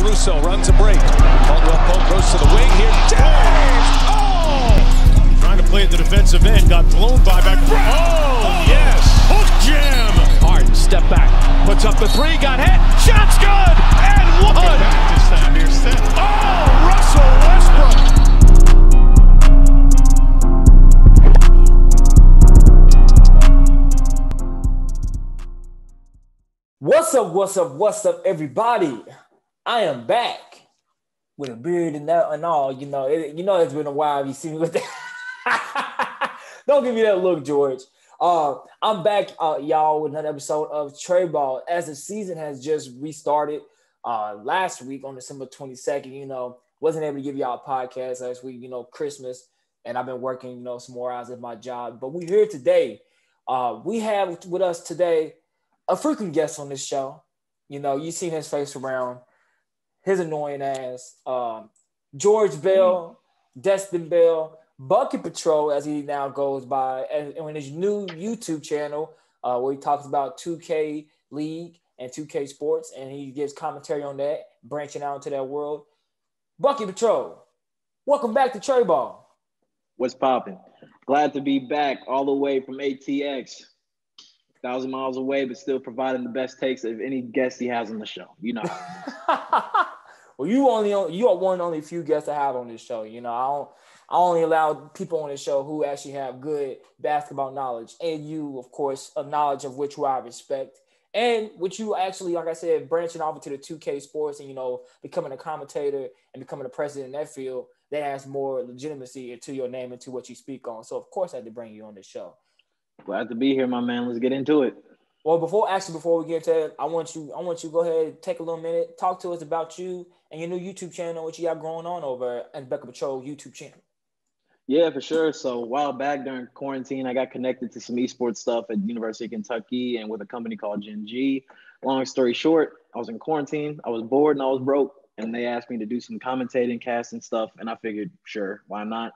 Caruso runs a break. Caldwell Pope goes to the wing here. James! Oh! Trying to play at the defensive end, got blown by back. Oh, yes! Hook jam! Harden, step back, puts up the three, got hit. Shot's good! And one! Back this time here, Steph. Oh, Russell Westbrook! What's up, everybody? I am back with a beard and that and all. It's been a while. You see me with that. Don't give me that look, George. I'm back, y'all, with another episode of TRE Ball. As the season has just restarted last week on December 22nd, wasn't able to give y'all a podcast last week, Christmas, and I've been working, some more hours at my job. But we're here today. We have with us today a frequent guest on this show. You've seen his face around, his annoying ass. George Bell, Destin Bell, BucketPatrol, as he now goes by, and on his new YouTube channel, where he talks about 2K League and 2K Sports, and he gives commentary on that, branching out into that world. BucketPatrol, welcome back to TRE Ball. What's popping? Glad to be back all the way from ATX. 1,000 miles away, but still providing the best takes of any guest he has on the show. Well, you are one of the only few guests I have on this show. I only allow people on this show who actually have good basketball knowledge, and you, of course, a knowledge of which I respect, and which you actually, like I said, branching off into the 2K Sports and becoming a commentator and becoming a president in that field, that has more legitimacy to your name and to what you speak on. So, of course, I had to bring you on this show. Glad to be here, my man. Let's get into it. Well, before we get into it, I want you to go ahead and take a little minute, talk to us about you and your new YouTube channel, what you got going on over at BucketPatrol YouTube channel. Yeah, for sure. So a while back during quarantine, I got connected to some esports stuff at University of Kentucky and with a company called Gen G. Long story short, I was in quarantine, I was bored and I was broke, and they asked me to do some commentating, casting stuff, and I figured, sure, why not?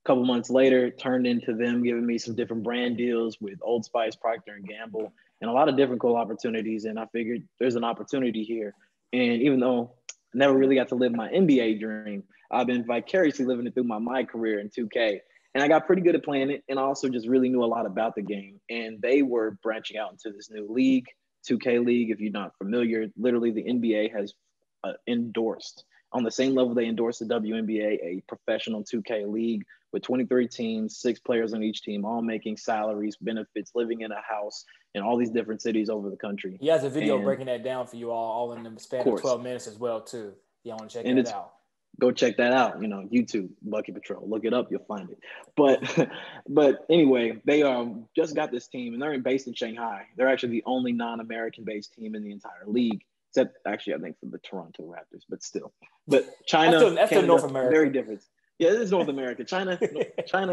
A couple months later, it turned into them giving me some different brand deals with Old Spice, Procter & Gamble, and a lot of different cool opportunities. And I figured there's an opportunity here. And even though I never really got to live my NBA dream, I've been vicariously living it through my career in 2K. And I got pretty good at playing it. And I also just really knew a lot about the game. And they were branching out into this new league, 2K League. If you're not familiar, literally the NBA has endorsed, on the same level they endorsed the WNBA, a professional 2K league with 23 teams, 6 players on each team, all making salaries, benefits, living in a house in all these different cities over the country. He has a video breaking that down for you all in the span of 12 minutes as well, too. You want to check that out. Go check that out. YouTube, BucketPatrol. Look it up, you'll find it. But anyway, they just got this team, and they're based in Shanghai. They're actually the only non-American based team in the entire league. Except, actually, I think for the Toronto Raptors, but still. But China, that's Canada, North America. Very different. Yeah, it is North America. China,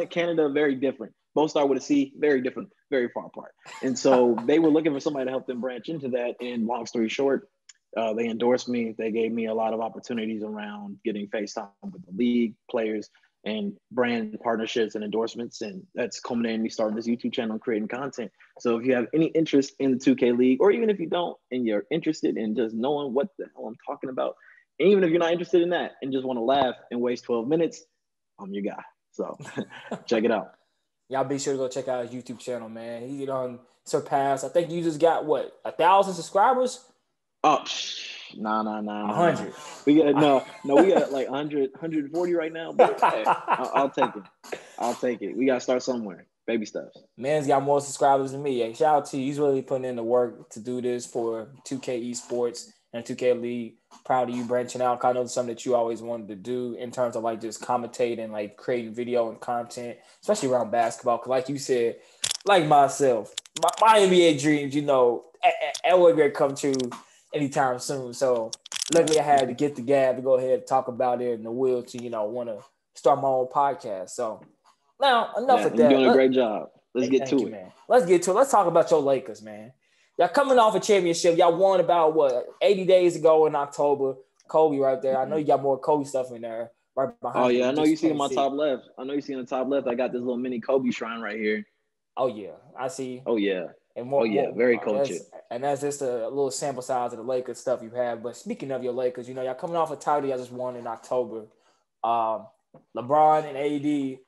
Canada, very different. Both start with a C, very different, very far apart. And so they were looking for somebody to help them branch into that. And long story short, they endorsed me. They gave me a lot of opportunities around getting FaceTime with the league, players, and brand partnerships and endorsements. And that's culminated in me starting this YouTube channel and creating content. So if you have any interest in the 2K League, or even if you don't, and you're interested in just knowing what the hell I'm talking about, and even if you're not interested in that and just want to laugh and waste 12 minutes, I'm your guy. So check it out. Y'all be sure to go check out his YouTube channel, man. He surpassed, I think you just got, 1,000 subscribers? Oh, nah. 100. We got we got like 100, 140 right now. But hey, I'll take it. We gotta start somewhere. Baby steps. Man's got more subscribers than me. Hey, shout out to you. He's really putting in the work to do this for 2K Esports and 2K League. Proud of you branching out. I know it's something that you always wanted to do in terms of just commentating, creating video and content, especially around basketball. Because like you said, like myself, my NBA dreams, it would be come true anytime soon. So luckily I had to get the gab to go ahead and talk about it and the will to, want to start my own podcast. So now enough of that. You're doing a great job. Let's get to it. Man. Let's get to it. Let's talk about your Lakers, man. Y'all coming off a championship. Y'all won about 80 days ago in October. Kobe right there. I know you got more Kobe stuff in there right behind. Oh yeah, I know you see in my top left. I got this little mini Kobe shrine right here. Oh yeah, I see. Oh yeah. And Oh yeah, very cultured. that's just a little sample size of the Lakers stuff you have. But speaking of your Lakers, y'all coming off a title y'all just won in October. LeBron and AD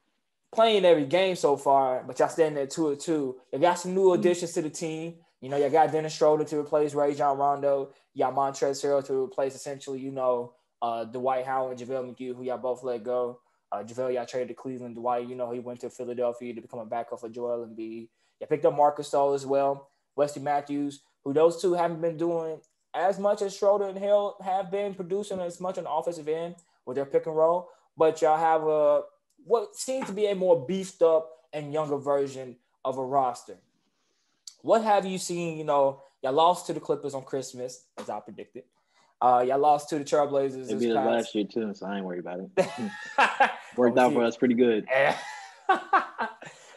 playing every game so far, but y'all standing at 2-2. You got some new additions to the team. Y'all got Dennis Schroeder to replace Rajon Rondo. You got Montrezl Harrell to replace essentially, Dwight Howard and JaVale McGee, who y'all both let go. JaVale, y'all traded to Cleveland. Dwight, he went to Philadelphia to become a backup for Joel Embiid. You picked up Marc Gasol as well. Wesley Matthews, who those two haven't been doing as much as Schroeder and Hill have been producing as much on the offensive end with their pick and roll. But y'all have what seems to be a more beefed up and younger version of a roster. What have you seen? Y'all lost to the Clippers on Christmas, as I predicted. Y'all lost to the Trailblazers. They beat us last year too, so I ain't worried about it. Worked out for us pretty good.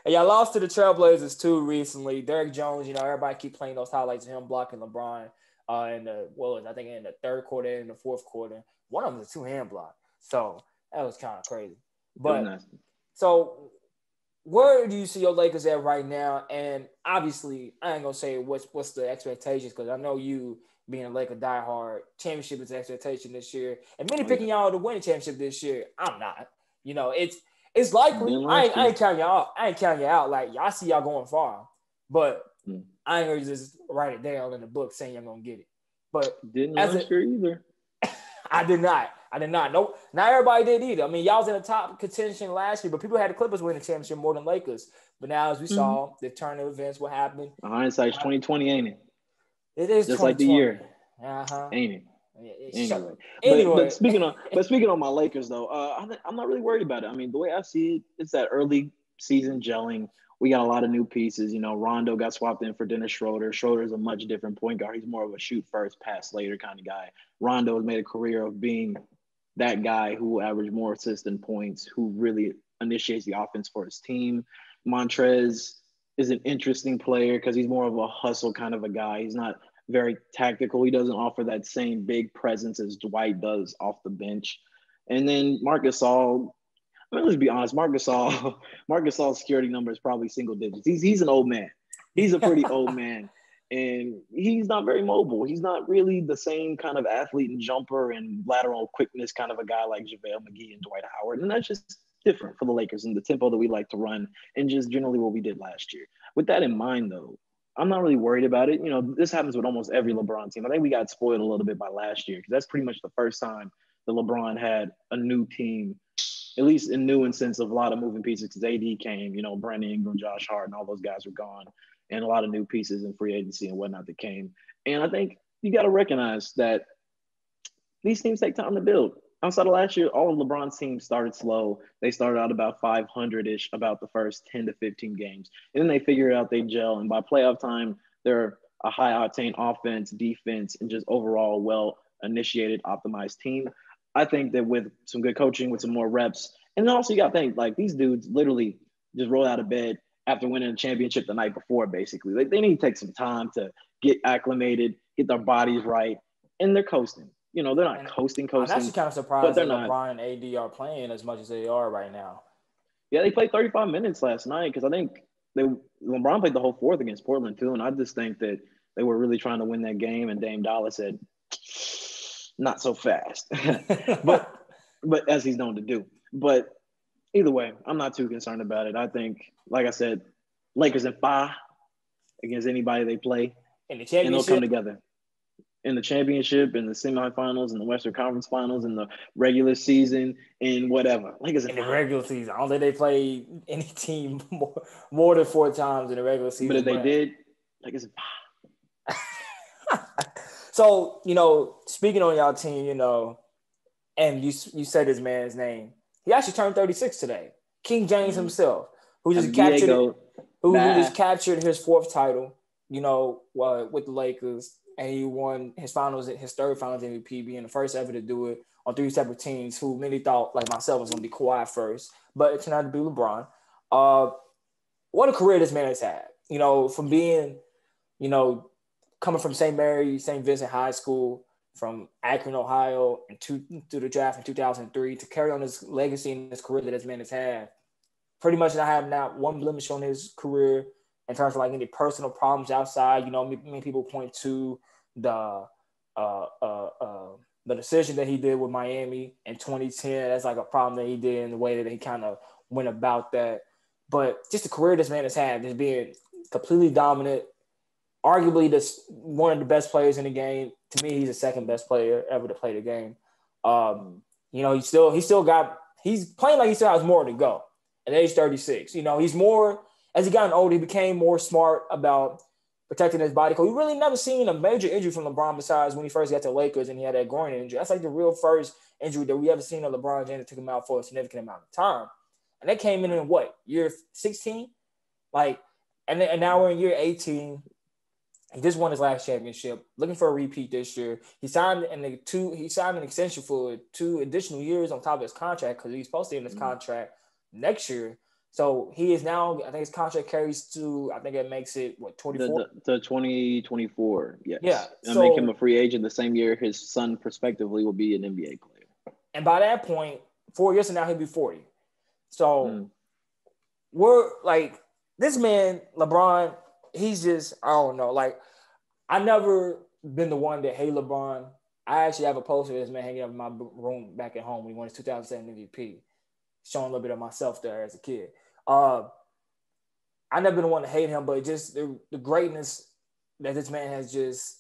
And y'all lost to the Trailblazers too recently. Derrick Jones, everybody keep playing those highlights of him blocking LeBron in the third quarter and the fourth quarter. One of them was a 2-hand block. So that was kind of crazy. But so where do you see your Lakers at right now? And obviously, I ain't gonna say what's the expectations, because I know you being a Laker diehard, championship is the expectation this year, and many picking y'all to win a championship this year. I'm not. It's likely. I ain't counting y'all out. I ain't counting you out. Like, I see y'all going far, but I ain't gonna just write it down in the book saying you're gonna get it. But didn't last year either. I did not. Nope. Not everybody did either. I mean, y'all was in the top contention last year, but people had the Clippers win the championship more than Lakers. But now, as we saw, the turn of events, what happened? Hindsight's 2020, ain't it? It is just like the year, ain't it? Anyway. But speaking on my Lakers though, I'm not really worried about it. I mean, the way I see it, it's that early season gelling. We got a lot of new pieces. Rondo got swapped in for Dennis Schroeder. Schroeder's a much different point guard. He's more of a shoot first, pass later kind of guy. Rondo has made a career of being that guy who will average more assists than points, who really initiates the offense for his team. Montrez is an interesting player because he's more of a hustle kind of a guy. He's not very tactical. He doesn't offer that same big presence as Dwight does off the bench. And then Marc Gasol, let's be honest, Marc Gasol's security number is probably single digits. He's an old man. He's a pretty old man. And he's not very mobile. He's not really the same kind of athlete and jumper and lateral quickness kind of a guy like JaVale McGee and Dwight Howard. And that's just different for the Lakers and the tempo that we like to run and just generally what we did last year. With that in mind, though, I'm not really worried about it. This happens with almost every LeBron team. I think we got spoiled a little bit by last year because that's pretty much the first time that LeBron had a new team, at least in new in sense of a lot of moving pieces, because AD came, Brandon Ingram, Josh Harden, all those guys were gone, and a lot of new pieces in free agency and whatnot that came. And I think you got to recognize that these teams take time to build. Outside of last year, all of LeBron's teams started slow. They started out about 500-ish about the first 10 to 15 games. And then they figured out they gel. And by playoff time, they're a high-octane offense, defense, and just overall well-initiated, optimized team. I think that with some good coaching, with some more reps, and then also you got to think, like, these dudes literally just roll out of bed after winning a championship the night before, basically. Like, they need to take some time to get acclimated, get their bodies right, and they're coasting. They're not coasting. I'm actually kind of surprised that LeBron and AD are playing as much as they are right now. Yeah, they played 35 minutes last night because I think LeBron played the whole fourth against Portland too, and I just think that they were really trying to win that game, and Dame Dollar said, not so fast. but as he's known to do. But either way, I'm not too concerned about it. I think, like I said, Lakers in 5 against anybody they play. In the championship. And they'll come together. In the championship, in the semifinals, in the Western Conference Finals, in the regular season, in whatever. Lakers in the regular season. I don't think they played any team more than 4 times in the regular season. But if they did, Lakers in 5. So, speaking on y'all team, and you said this man's name. He actually turned 36 today. King James himself, who just captured his 4th title, with the Lakers. And he won his third finals MVP, being the first ever to do it on 3 separate teams who many thought, like myself, was going to be Kawhi first. But it turned out to be LeBron. What a career this man has had. From being, coming from St. Mary, St. Vincent High School, from Akron, Ohio, and through the draft in 2003 to carry on his legacy and his career that this man has had. Pretty much I have not one blemish on his career, in terms of like any personal problems outside. You know, many people point to the decision that he did with Miami in 2010. That's like a problem that he did in the way that he kind of went about that. But just the career this man has had, just being completely dominant, arguably one of the best players in the game. To me, he's the second best player ever to play the game. You know, he's playing like he still has more to go at age 36. You know, he's more, as he gotten older, he became more smart about protecting his body. Because we really never seen a major injury from LeBron besides when he first got to the Lakers and he had that groin injury. That's like the real first injury that we ever seen of LeBron James that took him out for a significant amount of time. And that came in what, year 16? Like, and now we're in year 18. He just won his last championship, looking for a repeat this year. He signed an extension for 2 additional years on top of his contract because he's supposed to end his contract next year. So he is now, I think his contract carries to, I think it makes it, 24? The 2024, yes. Yeah. And make him a free agent the same year his son, prospectively, will be an NBA player. And by that point, 4 years from now, he'll be 40. So we're like, this man, LeBron, he's just, I don't know. Like, I never been the one that hate LeBron. I actually have a poster of this man hanging up in my room back at home when he won his 2007 MVP, showing a little bit of myself there as a kid. I never been the one to hate him, but just the greatness that this man has just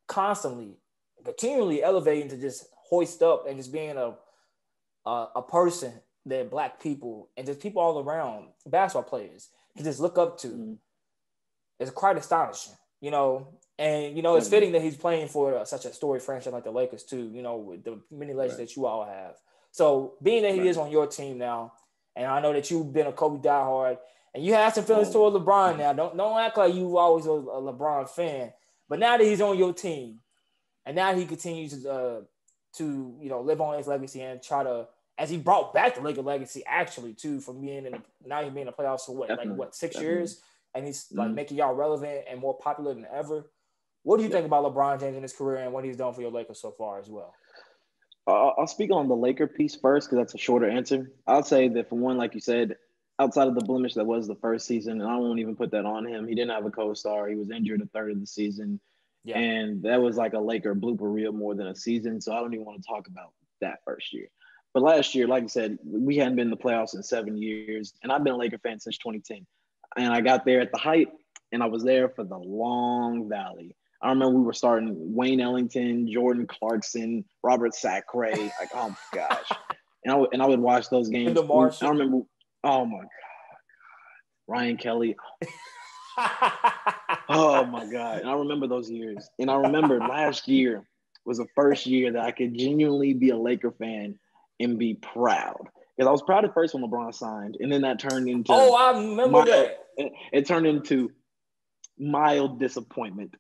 constantly, continually elevating to just hoist up and just being a person that Black people and just people all around, basketball players, can just look up to. It's quite astonishing, you know. And, you know, it's fitting that he's playing for such a storied franchise like the Lakers, too, you know, with the many legends that you all have. So being that he is on your team now, and I know that you've been a Kobe diehard, and you have some feelings toward LeBron now. Don't act like you always a LeBron fan. But now that he's on your team, and now he continues to you know, live on his legacy and try to, as he brought back the Laker legacy actually too, from being now he's being in the playoffs for 6 years, and he's like making y'all relevant and more popular than ever. What do you think about LeBron James in his career and what he's done for your Lakers so far as well? I'll speak on the Laker piece first because that's a shorter answer. I'll say that for one, like you said, outside of the blemish that was the first season, and I won't even put that on him. He didn't have a co-star. He was injured a third of the season. Yeah. And that was like a Laker blooper reel more than a season. So I don't even want to talk about that first year. But last year, like I said, we hadn't been in the playoffs in 7 years. And I've been a Laker fan since 2010. And I got there at the height, and I was there for the long valley. I remember we were starting Wayne Ellington, Jordan Clarkson, Robert Sacre. Like, oh, my gosh. And I would watch those games. I remember, oh, my God. Ryan Kelly. Oh, my God. And I remember those years. And I remember last year was the first year that I could genuinely be a Laker fan and be proud. Because I was proud at first when LeBron signed. And then that turned into – oh, I remember that. It turned into mild disappointment,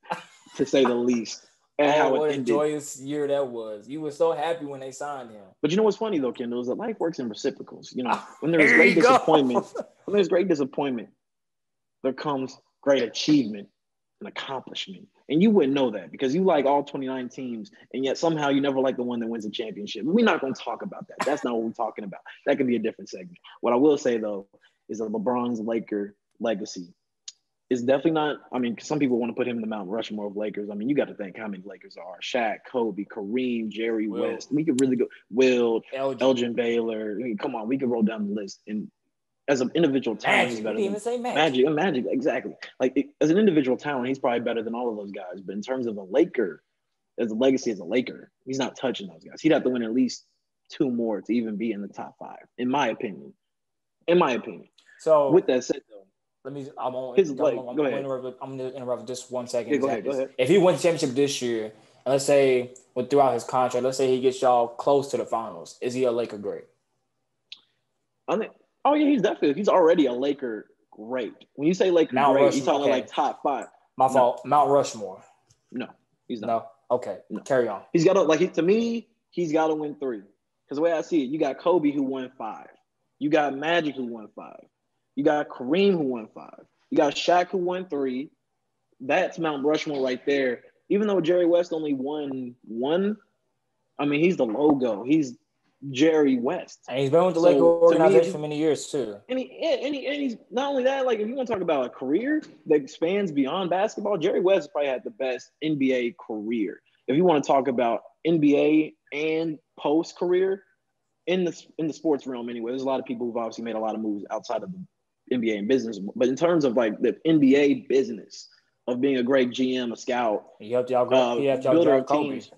to say the least. And what a joyous year that was. You were so happy when they signed him. But you know what's funny, though, Kendall, is that life works in reciprocals. You know, when there's great disappointment, there comes great achievement and accomplishment. And you wouldn't know that because you like all 29 teams, and yet somehow you never like the one that wins a championship. We're not going to talk about that. That's not what we're talking about. That could be a different segment. What I will say, though, is that LeBron's Laker legacy is definitely not – I mean, some people want to put him in the Mount Rushmore of Lakers. I mean, you got to think how many Lakers there are. Shaq, Kobe, Kareem, Jerry West. We could really go – Will, Elgin Baylor. I mean, come on, we could roll down the list. And as an individual talent, he's better than Magic, exactly. Like, as an individual talent, he's probably better than all of those guys. But in terms of a Laker, as a legacy as a Laker, he's not touching those guys. He'd have to win at least 2 more to even be in the top 5, in my opinion. So with that said, though, I'm going to interrupt just 1 second. Yeah, go ahead. If he wins the championship this year, and let's say throughout his contract, let's say he gets y'all close to the finals, is he a Laker great? He's already a Laker great. When you say Laker Mount great, Rushmore, you're talking like top 5. My fault. Mount Rushmore. No, he's not. No? Okay. No. Carry on. He's got to, to me, he's got to win 3. Because the way I see it, you got Kobe who won 5. You got Magic who won 5. You got Kareem who won 5. You got Shaq who won 3. That's Mount Rushmore right there. Even though Jerry West only won 1, I mean, he's the logo. He's Jerry West. And he's been with the Lakers organization for many years too. And he's not only that, like if you want to talk about a career that spans beyond basketball, Jerry West probably had the best NBA career. If you want to talk about NBA and post career in the sports realm, anyway, there's a lot of people who've obviously made a lot of moves outside of the NBA and business, but in terms of like the NBA business of being a great GM, a scout, he helped y'all builder of teams.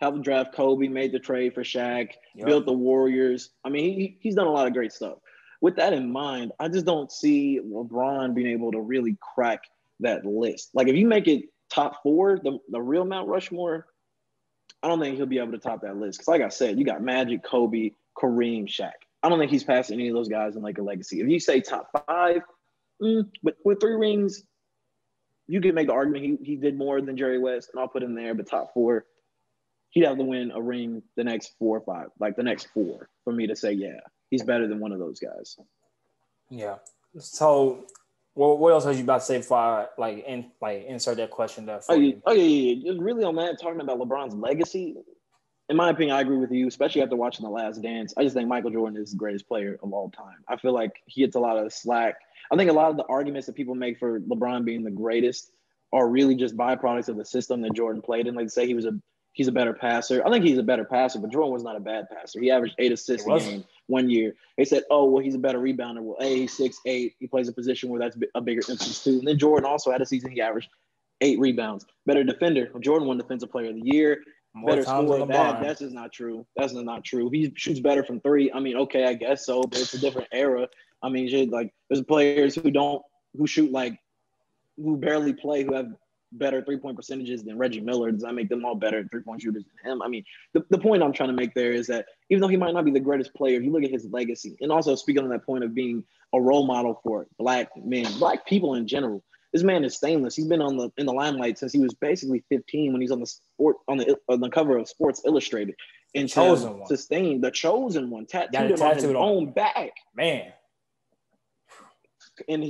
Helped draft Kobe, made the trade for Shaq, built the Warriors. I mean, he's done a lot of great stuff. With that in mind, I just don't see LeBron being able to really crack that list. Like, if you make it top 4, the real Mount Rushmore, I don't think he'll be able to top that list. Because, like I said, you got Magic, Kobe, Kareem, Shaq. I don't think he's passing any of those guys in, like, a legacy. If you say top 5, but with 3 rings, you can make the argument he did more than Jerry West, and I'll put him there. But top 4, he'd have to win a ring the next 4 or 5, like the next 4 for me to say, yeah, he's better than one of those guys. Yeah. So, what else was you about to say before I insert that question there for you? Yeah. Just really on that, talking about LeBron's legacy, in my opinion, I agree with you, especially after watching The Last Dance. I just think Michael Jordan is the greatest player of all time. I feel like he gets a lot of slack. I think a lot of the arguments that people make for LeBron being the greatest are really just byproducts of the system that Jordan played in. Like, say he's a better passer. I think he's a better passer, but Jordan was not a bad passer. He averaged 8 assists a game one year. They said, oh, well, he's a better rebounder. Well, he's 6'8". He plays a position where that's a bigger emphasis too. And then Jordan also had a season he averaged 8 rebounds. Better defender. Jordan won Defensive Player of the Year. Better scorer. That's just not true. That's not true. He shoots better from 3. I mean, okay, I guess so, but it's a different era. I mean, like there's players who shoot who barely play, who have better 3-point percentages than Reggie Miller. Does that make them all better 3-point shooters than him? I mean, the point I'm trying to make there is that even though he might not be the greatest player, if you look at his legacy, and also speaking on that point of being a role model for black men, black people in general, this man is stainless. He's been in the limelight since he was basically 15 when he's on the cover of Sports Illustrated. And sustain the chosen one, tattooed on his own back. Man. And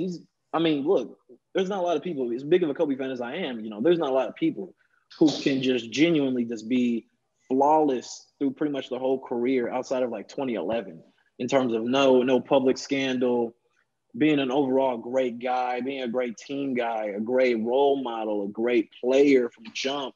look, there's not a lot of people, as big of a Kobe fan as I am, there's not a lot of people who can just genuinely just be flawless through pretty much the whole career outside of like 2011 in terms of no public scandal, being an overall great guy, being a great team guy, a great role model, a great player from jump.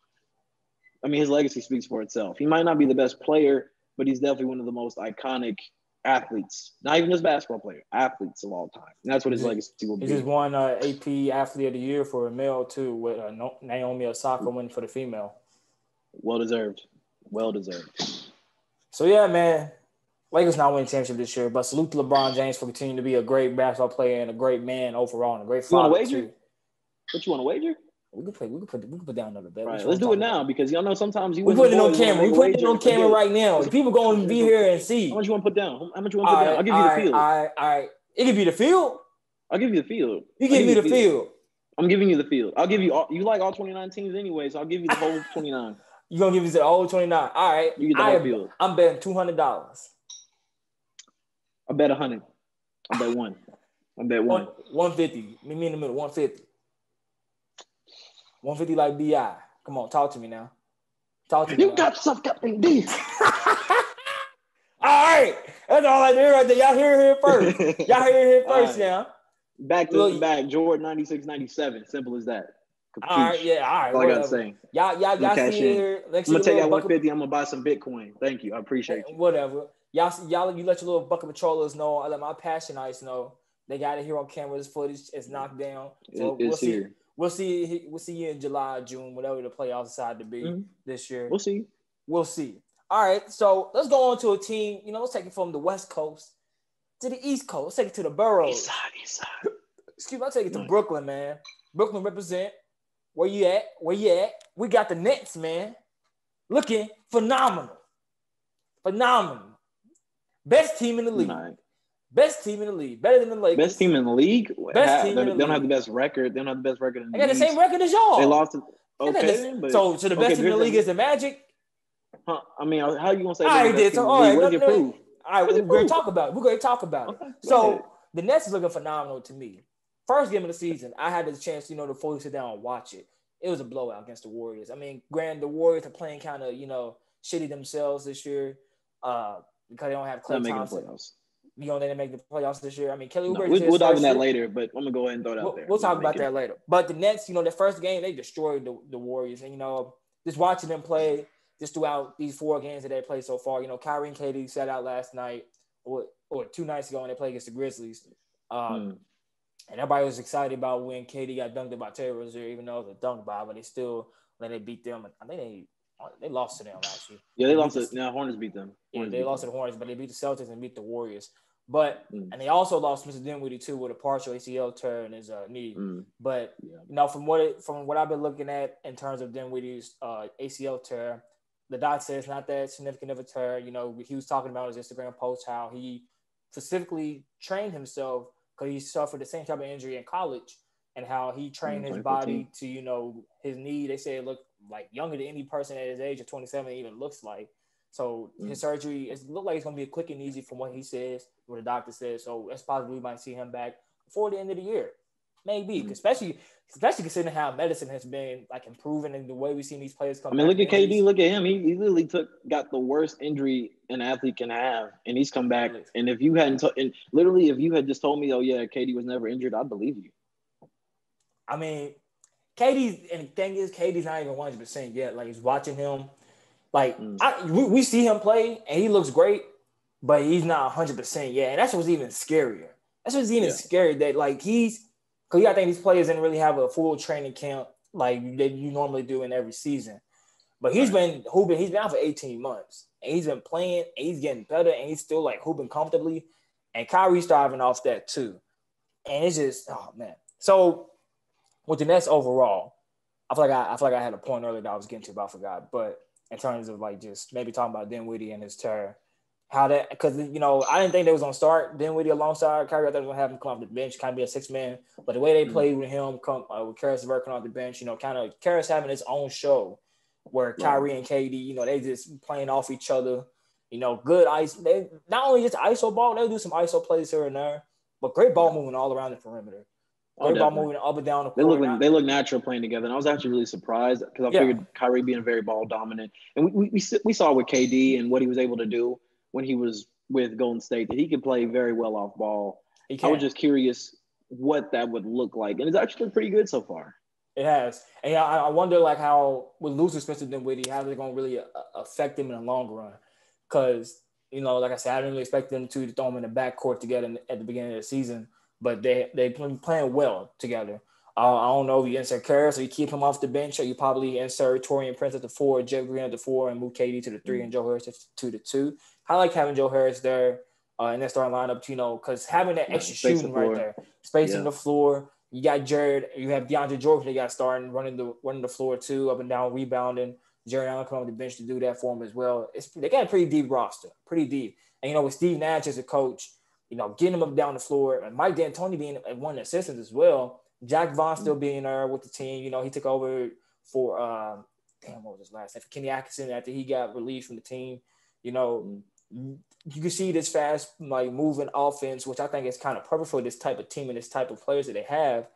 I mean, his legacy speaks for itself. He might not be the best player, but he's definitely one of the most iconic athletes, not even just basketball player, athletes of all time. And that's what his legacy will be. He just won AP Athlete of the Year for a male too, with Naomi Osaka winning for the female. Well deserved. So yeah, man, Lakers not winning championship this year, but salute to LeBron James for continuing to be a great basketball player and a great man overall and a great father. You want to wager? What you want to wager? We can put down another bet. Right, let's do it now because y'all know sometimes we put it on camera. We put it on camera right now. People going to be here and see. How much you want to put down? I'll give you the field. All right. It give you the field. I'll give you the field. You give me the field. I'm giving you the field. I'll give you all. You like all 29 teams anyway, so I'll give you the whole 29. You gonna give me the whole 29? All right. You get the whole field. I'm betting $200. I bet 100. I bet 1. I bet 1. 150. Meet me in the middle. 150. 150 like BI. Come on, talk to me now. Talk to me. You got yourself got me deep. All right. That's all I did right there. Y'all hear it here first. Y'all hear it here first now. Back to back. Jordan 96-97. Simple as that. All right. Yeah. All right. All I got to say. Y'all see it here. I'm going to take that 150. I'm going to buy some Bitcoin. Thank you. I appreciate you. Whatever. Y'all, you let your little bucket patrollers know. I let my Passionites know. They got it here on camera. This footage is knocked down. So it's here. We'll see you in July, June, whatever the playoffs decide to be this year. We'll see. All right, so let's go on to a team. Let's take it from the West Coast to the East Coast. Let's take it to the boroughs. East side. Excuse me, I'll take it to Brooklyn, man. Brooklyn represent. Where you at? We got the Nets, man. Looking phenomenal. Best team in the league. Right. Best team in the league. Better than the Lakers. Best team in the league? They don't have the best record. They don't have the best record in the league. They got the same record as y'all. They lost. Okay. So the best team in the league is the Magic? Huh? I mean, how you going to say that? All right. Where's your proof? All right, we're going to talk about it. Okay, so the Nets is looking phenomenal to me. First game of the season, I had the chance, to fully sit down and watch it. It was a blowout against the Warriors. I mean, granted, the Warriors are playing kind of, shitty themselves this year. because they don't have Not Klay making the Thompson. playoffs. You know, they didn't make the playoffs this year. I mean, Kelly Oubre. We'll dive in that later, but I'm gonna go ahead and throw it out there. We'll talk about that later. But the Nets, you know, the first game they destroyed the Warriors, and you know, just watching them play just throughout these 4 games that they played so far. You know, Kyrie and KD sat out last night or 2 nights ago when they played against the Grizzlies. And everybody was excited about when KD got dunked by Terry Rozier, even though it was a dunk by, but they still let it beat them. I think they lost to them actually. Yeah, they lost it. Now Hornets beat them. They lost to the Hornets, but they beat the Celtics and beat the Warriors. But and they also lost Mr. Dinwiddie too with a partial ACL tear in his knee. But you know, from what I've been looking at in terms of Dinwiddie's ACL tear, the doc says it's not that significant of a tear. You know, he was talking about his Instagram post how he specifically trained himself because he suffered the same type of injury in college, and how he trained his body to, you know, his knee. They say it looked like younger than any person at his age of 27 even looks like. So his surgery, it looked like it's going to be quick and easy from what he says, what the doctor says. So it's possible we might see him back before the end of the year. Maybe, especially considering how medicine has been like improving and the way we've seen these players come back. I mean, look at KD, look at him. He literally got the worst injury an athlete can have, and he's come back. And if you hadn't, if you had just told me, oh yeah, KD was never injured, I'd believe you. I mean, KD's not even 100% yet. Like, he's watching him. Like, we see him play, and he looks great, but he's not 100% yet. And that's what's even scarier. That's what's even scary, that, like, because I think these players didn't really have a full training camp like you normally do in every season. But he's been hooping. He's been out for 18 months, and he's been playing, and he's getting better, and he's still, like, hooping comfortably. And Kyrie's thriving off that, too. And it's just, oh, man. So, with the Nets overall, I feel like I had a point earlier that I was getting to, but I forgot. But in terms of like just maybe talking about Dinwiddie and his tear, how that, because, you know, I didn't think they was gonna start Dinwiddie alongside Kyrie. I thought they were gonna have him come off the bench, kind of be a 6-man. But the way they played with him, with Karis LeVert coming off the bench, you know, kind of Karis having his own show where Kyrie and KD, you know, they just playing off each other. You know, good ice. They not only just ISO ball, they'll do some ISO plays here and there, but great ball moving all around the perimeter. Great ball moving up and down the court. They look natural playing together, and I was actually really surprised because I figured Kyrie being very ball dominant, and we saw with KD and what he was able to do when he was with Golden State, that he could play very well off ball. I was just curious what that would look like, and it's actually pretty good so far. It has, and I wonder like how with losing Spencer Dinwiddie, how they're going to really affect him in the long run, because, you know, like I said, I didn't really expect them to throw him in the backcourt together at the beginning of the season. But they've been playing well together. I don't know if you insert Karis or you keep him off the bench, or you probably insert Taurean Prince at the 4, Jeff Green at the 4, and move KD to the 3 and Joe Harris to the 2. I like having Joe Harris there in that starting lineup, you know, because having that extra shooting right there, spacing the floor. You got Jared, you have DeAndre Jordan. They got starting running the floor too, up and down, rebounding. Jared Allen coming off the bench to do that for him as well. They got a pretty deep roster, pretty deep. And, you know, with Steve Nash as a coach, you know, getting him up down the floor, and Mike D'Antoni being one of the assistants as well. Jack Vaughn still being there with the team. You know, he took over for what was his last name? For Kenny Atkinson after he got released from the team. You know, you can see this fast, like, moving offense, which I think is kind of perfect for this type of team and this type of players that they have.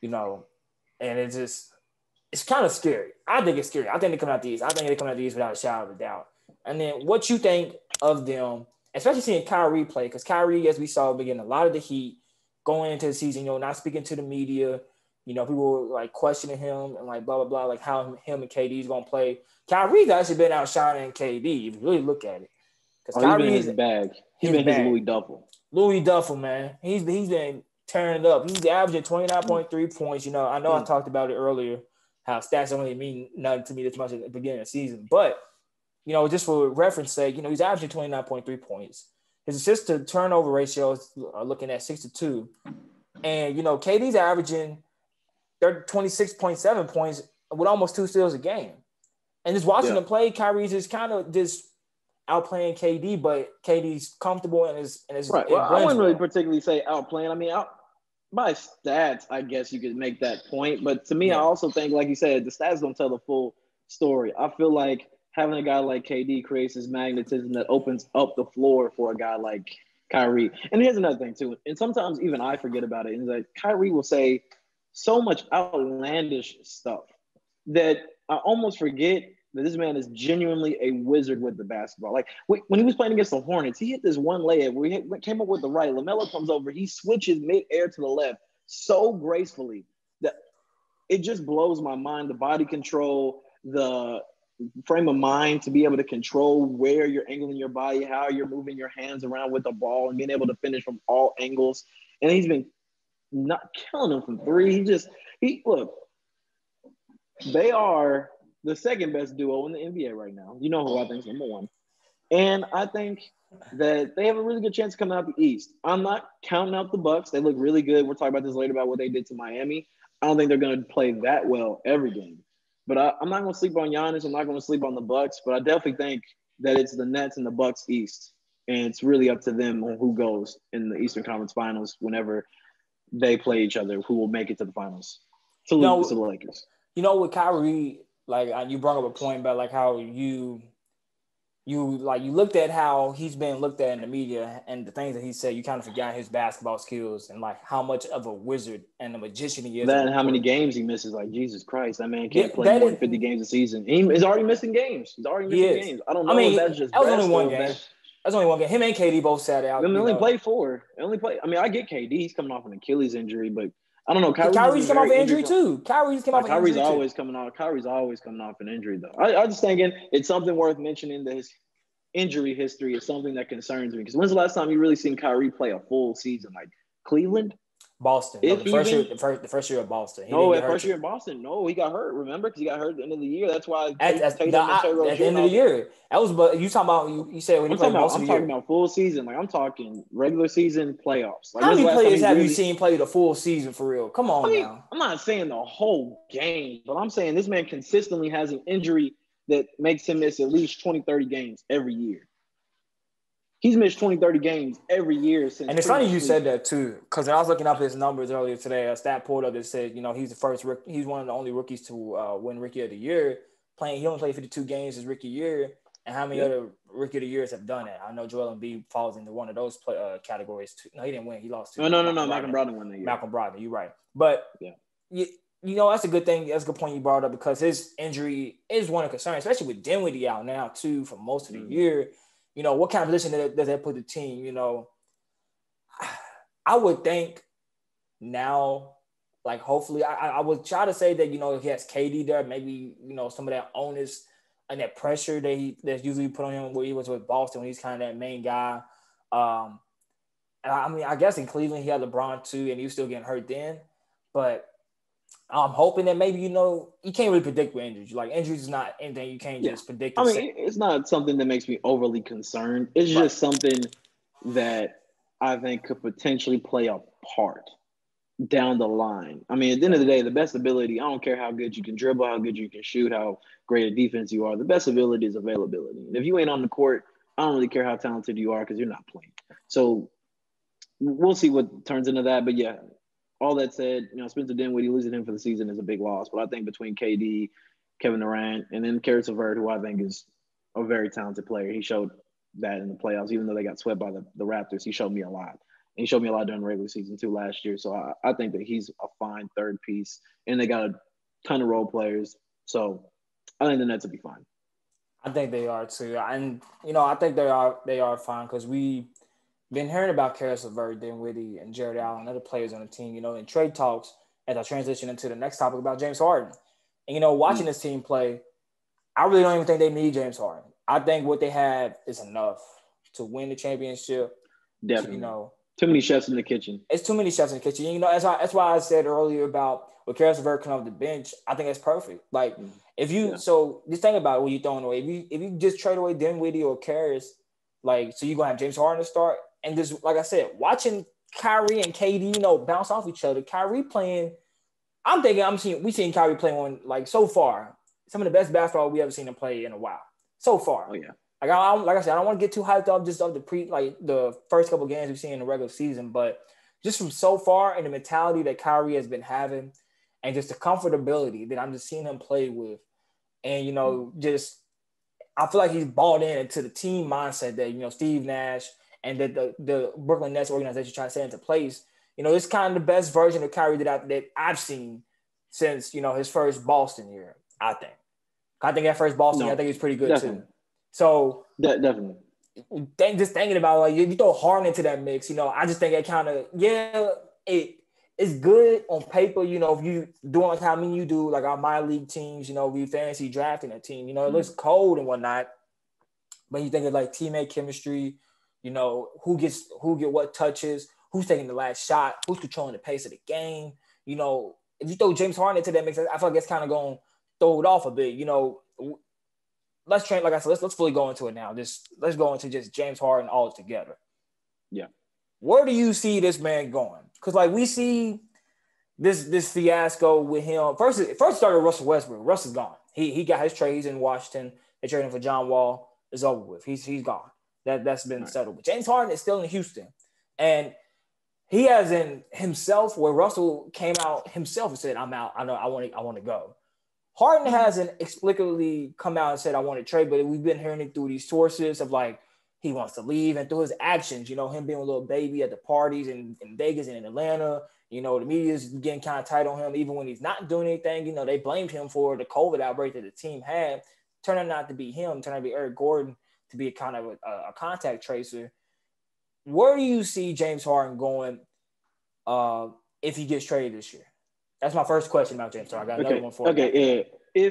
You know, and it's kind of scary. I think it's scary. I think they come out these without a shadow of a doubt. And then what you think of them? Especially seeing Kyrie play, because Kyrie, as we saw, been getting a lot of the heat going into the season, you know, not speaking to the media. You know, people were like questioning him and like blah, blah, blah, like how him and KD is going to play. Kyrie's actually been outshining KD, if you really look at it. Because Kyrie is his bag. He's been his Louis Duffel. Louis Duffel, man. He's been turning it up. He's averaging 29.3 points. You know, I talked about it earlier, how stats don't really mean nothing to me this much at the beginning of the season. But, you know, just for reference sake, you know, he's averaging 29.3 points. His assist to turnover ratios are looking at 6-2. And, you know, KD's averaging 26.7 points with almost 2 steals a game. And just watching him play, Kyrie's just kind of just outplaying KD, but KD's comfortable and is right. Well, I wouldn't really particularly say outplaying. I mean, by stats, I guess you could make that point. But to me, I also think, like you said, the stats don't tell the full story. I feel like having a guy like KD creates this magnetism that opens up the floor for a guy like Kyrie. And here's another thing, too. And sometimes even I forget about it. Is that Kyrie will say so much outlandish stuff that I almost forget that this man is genuinely a wizard with the basketball. Like when he was playing against the Hornets, he hit this one layup where he came up with the right. LaMelo comes over, he switches mid-air to the left so gracefully that it just blows my mind. The body control, the frame of mind to be able to control where you're angling your body, how you're moving your hands around with the ball, and being able to finish from all angles. And he's been not killing them from three. Look, they are the second best duo in the NBA right now. You know who I think is number one. And I think that they have a really good chance coming out the East. I'm not counting out the Bucks. They look really good. We'll talk about this later about what they did to Miami. I don't think they're going to play that well every game. But I'm not going to sleep on Giannis. I'm not going to sleep on the Bucks. But I definitely think that it's the Nets and the Bucks East. And it's really up to them on who goes in the Eastern Conference Finals whenever they play each other, who will make it to the finals to lose to the Lakers. You know, with Kyrie, like you brought up a point about like how you looked at how he's been looked at in the media and the things that he said. You kind of forgot his basketball skills and like how much of a wizard and a magician he is. That and how many games he misses. Like, Jesus Christ, that man can't play more than 50 games a season. He's already missing games. He's already missing games. I don't know if that's just that was only one game. That's only one game. Him and KD both sat out. They only played 4. I mean, I get KD. He's coming off an Achilles injury, but I don't know. Kyrie's come off an injury too. Kyrie's always coming off an injury though. I just thinking it's something worth mentioning that his injury history is something that concerns me. Because when's the last time you really seen Kyrie play a full season? Like Cleveland? Boston. No, the first year of Boston. First year in Boston. No, he got hurt. Remember, because he got hurt at the end of the year. That's why at the end of the year. That was, but you talking about? You said when you played Boston. I'm talking about full season. Like I'm talking regular season playoffs. Like, how many players have you seen play the full season for real? Come on now. I'm not saying the whole game, but I'm saying this man consistently has an injury that makes him miss at least 20, 30 games every year. He's missed 20, 30 gains every year since. And it's funny you said that too, because when I was looking up his numbers earlier today, a stat pulled up that said, he's one of the only rookies to win Rookie of the Year. He only played 52 games his rookie year, and how many other Rookie of the Years have done it? I know Joel Embiid falls into one of those categories too. No, he didn't win. He lost to. No. Malcolm Brogdon won that year. Malcolm Brogdon, you're right. But that's a good thing. That's a good point you brought up because his injury is one of concern, especially with Dinwiddie out now too for most of the year. What kind of position does that put the team? I would think now, like, hopefully, I would try to say that, if he has KD there, maybe, some of that onus and that pressure that's usually put on him where he was with Boston when he's kind of that main guy. And I guess in Cleveland, he had LeBron too, and he was still getting hurt then. But I'm hoping that maybe, you can't really predict with injuries. Like, injuries is not anything you can't just predict. It's not something that makes me overly concerned. It's just something that I think could potentially play a part down the line. I mean, at the end of the day, the best ability, I don't care how good you can dribble, how good you can shoot, how great a defense you are. The best ability is availability. And if you ain't on the court, I don't really care how talented you are because you're not playing. So we'll see what turns into that. But, yeah. All that said, Spencer Dinwiddie, losing him for the season is a big loss. But I think between KD, Kevin Durant, and then Karis LeVert, who I think is a very talented player, he showed that in the playoffs. Even though they got swept by the Raptors, he showed me a lot. And he showed me a lot during the regular season, too, last year. So I think that he's a fine third piece. And they got a ton of role players. So I think the Nets will be fine. I think they are, too. And, I think they are fine because we – been hearing about Karis LeVert, Dinwiddie, and Jared Allen, other players on the team, in trade talks as I transition into the next topic about James Harden. And, watching this team play, I really don't even think they need James Harden. I think what they have is enough to win the championship. Definitely. Too many chefs in the kitchen. It's too many chefs in the kitchen. That's why I said earlier about with Karis LeVert coming off the bench, I think that's perfect. Like, so just think about it when you're throwing away. If you just trade away Dinwiddie or Karis, like, so you're going to have James Harden to start. And just like I said, watching Kyrie and KD, bounce off each other. Kyrie playing, we seen Kyrie play on, like, so far, some of the best basketball we ever seen him play in a while. So far. Oh yeah. Like I said, I don't want to get too hyped up just of the first couple of games we've seen in the regular season, but just from so far and the mentality that Kyrie has been having, and just the comfortability that I'm just seeing him play with, and I feel like he's bought into the team mindset that Steve Nash and that the Brooklyn Nets organization trying to set into place. It's kind of the best version of Kyrie that I've seen since, his first Boston year, I think. I think at first Boston, No, I think he was pretty good definitely. too. So Definitely. just thinking about like you throw Harden into that mix, I just think it kind of it's good on paper. If you doing like how many you do like our minor league teams, we fantasy drafting a team. It looks cold and whatnot, but you think of like teammate chemistry. Who get what touches, who's taking the last shot, who's controlling the pace of the game. If you throw James Harden into that mix, I feel like it's kind of going to throw it off a bit. Let's train, like I said, let's fully go into it now. Let's go into just James Harden all together. Yeah. Where do you see this man going? Because like we see this fiasco with him. First started Russell Westbrook. Russ is gone. He got his trade. He's in Washington. They traded him for John Wall. It's over with. He's gone. That's been settled. But James Harden is still in Houston, and he has in himself where Russell came out himself and said, "I'm out. I know. I want to go." Harden hasn't explicitly come out and said, "I want to trade," but we've been hearing it through these sources of like he wants to leave, and through his actions, him being a little baby at the parties in Vegas and in Atlanta. The media's getting kind of tight on him, even when he's not doing anything. They blamed him for the COVID outbreak that the team had. Turned out not to be him. Turned out to be Eric Gordon to be a kind of a contact tracer. Where do you see James Harden going if he gets traded this year? That's my first question about James Harden. I got another one for you. Okay, yeah.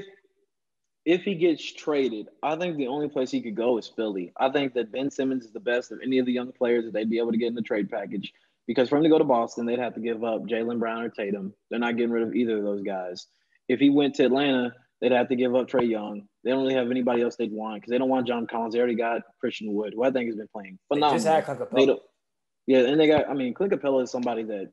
If he gets traded, I think the only place he could go is Philly. I think that Ben Simmons is the best of any of the young players that they'd be able to get in the trade package. Because for him to go to Boston, they'd have to give up Jaylen Brown or Tatum. They're not getting rid of either of those guys. If he went to Atlanta, they'd have to give up Trae Young. They don't really have anybody else they'd want because they don't want John Collins. They already got Christian Wood, who I think has been playing phenomenal. They just had Clint Capella. And they got – Clint Capella is somebody that,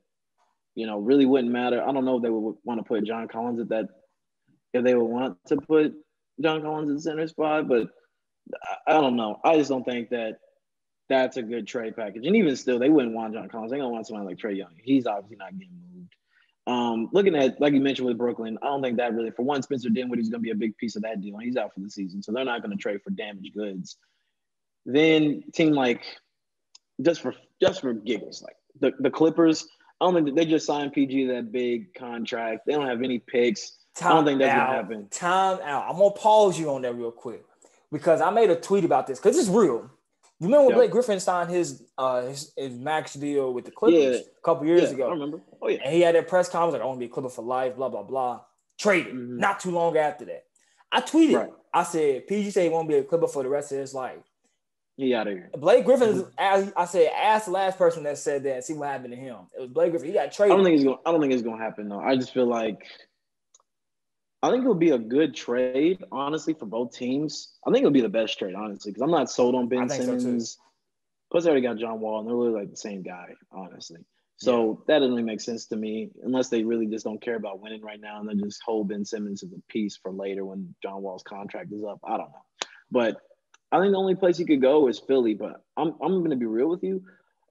really wouldn't matter. I don't know if they would want to put John Collins at that – if they would want to put John Collins in center spot, but I don't know. I just don't think that that's a good trade package. And even still, they wouldn't want John Collins. They're going to want somebody like Trae Young. He's obviously not getting moved. Looking at, like you mentioned with Brooklyn, I don't think that really – for one, Spencer Dinwiddie's going to be a big piece of that deal. He's out for the season, so they're not going to trade for damaged goods. Then team like – just for giggles, like the Clippers – I don't think they just signed PG that big contract. They don't have any picks. I don't think that's going to happen. Time out. I'm going to pause you on that real quick because I made a tweet about this because it's real. You remember when Blake Griffin signed his max deal with the Clippers a couple years ago? I remember. Oh, yeah. And he had that press conference like, I want to be a Clipper for life, blah, blah, blah. Traded. Not too long after that. I tweeted. Right. I said, PG said he won't be a Clipper for the rest of his life. He out of here. Blake Griffin, I said, ask the last person that said that and see what happened to him. It was Blake Griffin. He got traded. I don't think it's gonna happen though. I just feel like I think it'll be a good trade, honestly, for both teams. I think it'll be the best trade, honestly, because I'm not sold on Ben Simmons. So plus, they already got John Wall, and they're really like the same guy, honestly. So that doesn't really make sense to me, unless they really just don't care about winning right now and then just hold Ben Simmons as a piece for later when John Wall's contract is up. I don't know, but I think the only place he could go is Philly, but I'm going to be real with you.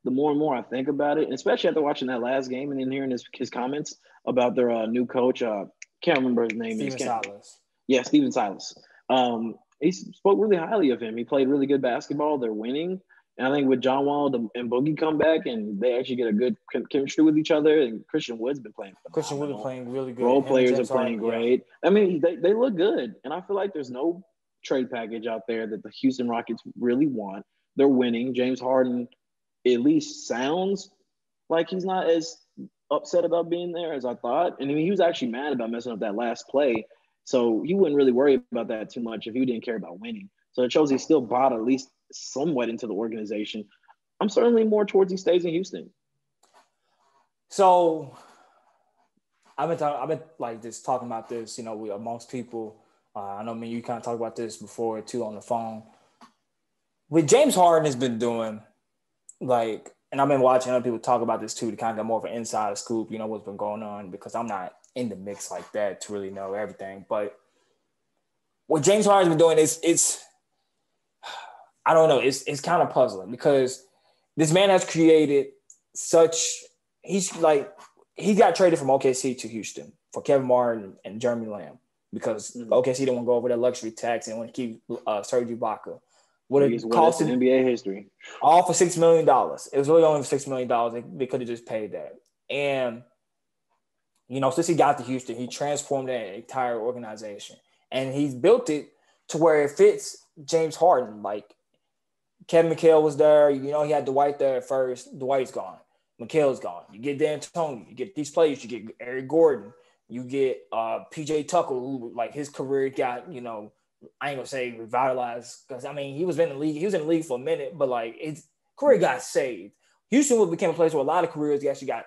The more and more I think about it, and especially after watching that last game and then hearing his comments about their new coach, can't remember his name. Steven Silas. Yeah, Steven Silas. He spoke really highly of him. He played really good basketball. They're winning. And I think with John Wall and Boogie come back and they actually get a good chemistry with each other, and Christian Wood's been playing phenomenal. Christian Wood's been playing really good. Role players are playing great. Yeah. I mean, they look good. And I feel like there's no trade package out there that the Houston Rockets really want. They're winning. James Harden at least sounds like he's not as upset about being there as I thought. And I mean, he was actually mad about messing up that last play. So he wouldn't really worry about that too much if he didn't care about winning. So it shows he still bought at least somewhat into the organization. I'm certainly more towards he stays in Houston. So I've been like just talking about this, amongst people. I know, you kind of talked about this before too on the phone. What James Harden has been doing, and I've been watching other people talk about this too to kind of get more of an insider scoop, what's been going on, because I'm not in the mix like that to really know everything. But what James Harden's been doing it's I don't know, it's kind of puzzling because this man has created he got traded from OKC to Houston for Kevin Martin and Jeremy Lamb. Because OKC didn't want to go over that luxury tax and want to keep Serge Ibaka. Would have cost in NBA history. All for $6 million. It was really only for $6 million. They could have just paid that. And, since he got to Houston, he transformed that entire organization. and he's built it to where it fits James Harden. Like Kevin McHale was there. You know, he had Dwight there at first. Dwight's gone. McHale's gone. You get D'Antoni. You get these players. You get Eric Gordon. You get PJ Tucker, who like his career got, you know, I ain't gonna say revitalized because I mean he was in the league. He was in the league for a minute, but like his career got saved. Houston became a place where a lot of careers actually kind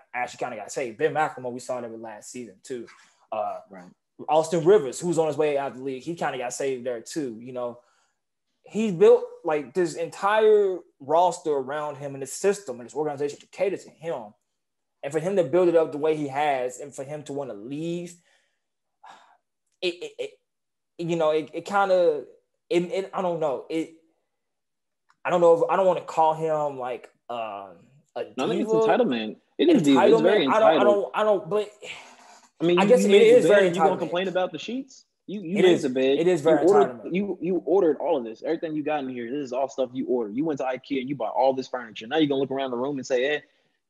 of got saved. Ben McLemore, we saw that last season too. Right. Austin Rivers, who's on his way out of the league, he kind of got saved there too. You know, he built like this entire roster around him and his system and his organization to cater to him. And for him to build it up the way he has, and for him to want to leave, it kind of I don't know. I don't know if I don't want to call him like a diva. No, I think it's entitlement. It is diva. It's very entitled. I don't. But I mean, I guess it is very. You gonna complain about the sheets? You it made is the bed. It is very entitlement. You ordered all of this. Everything you got in here. This is all stuff you ordered. You went to IKEA and you bought all this furniture. Now you're gonna look around the room and say, "Eh,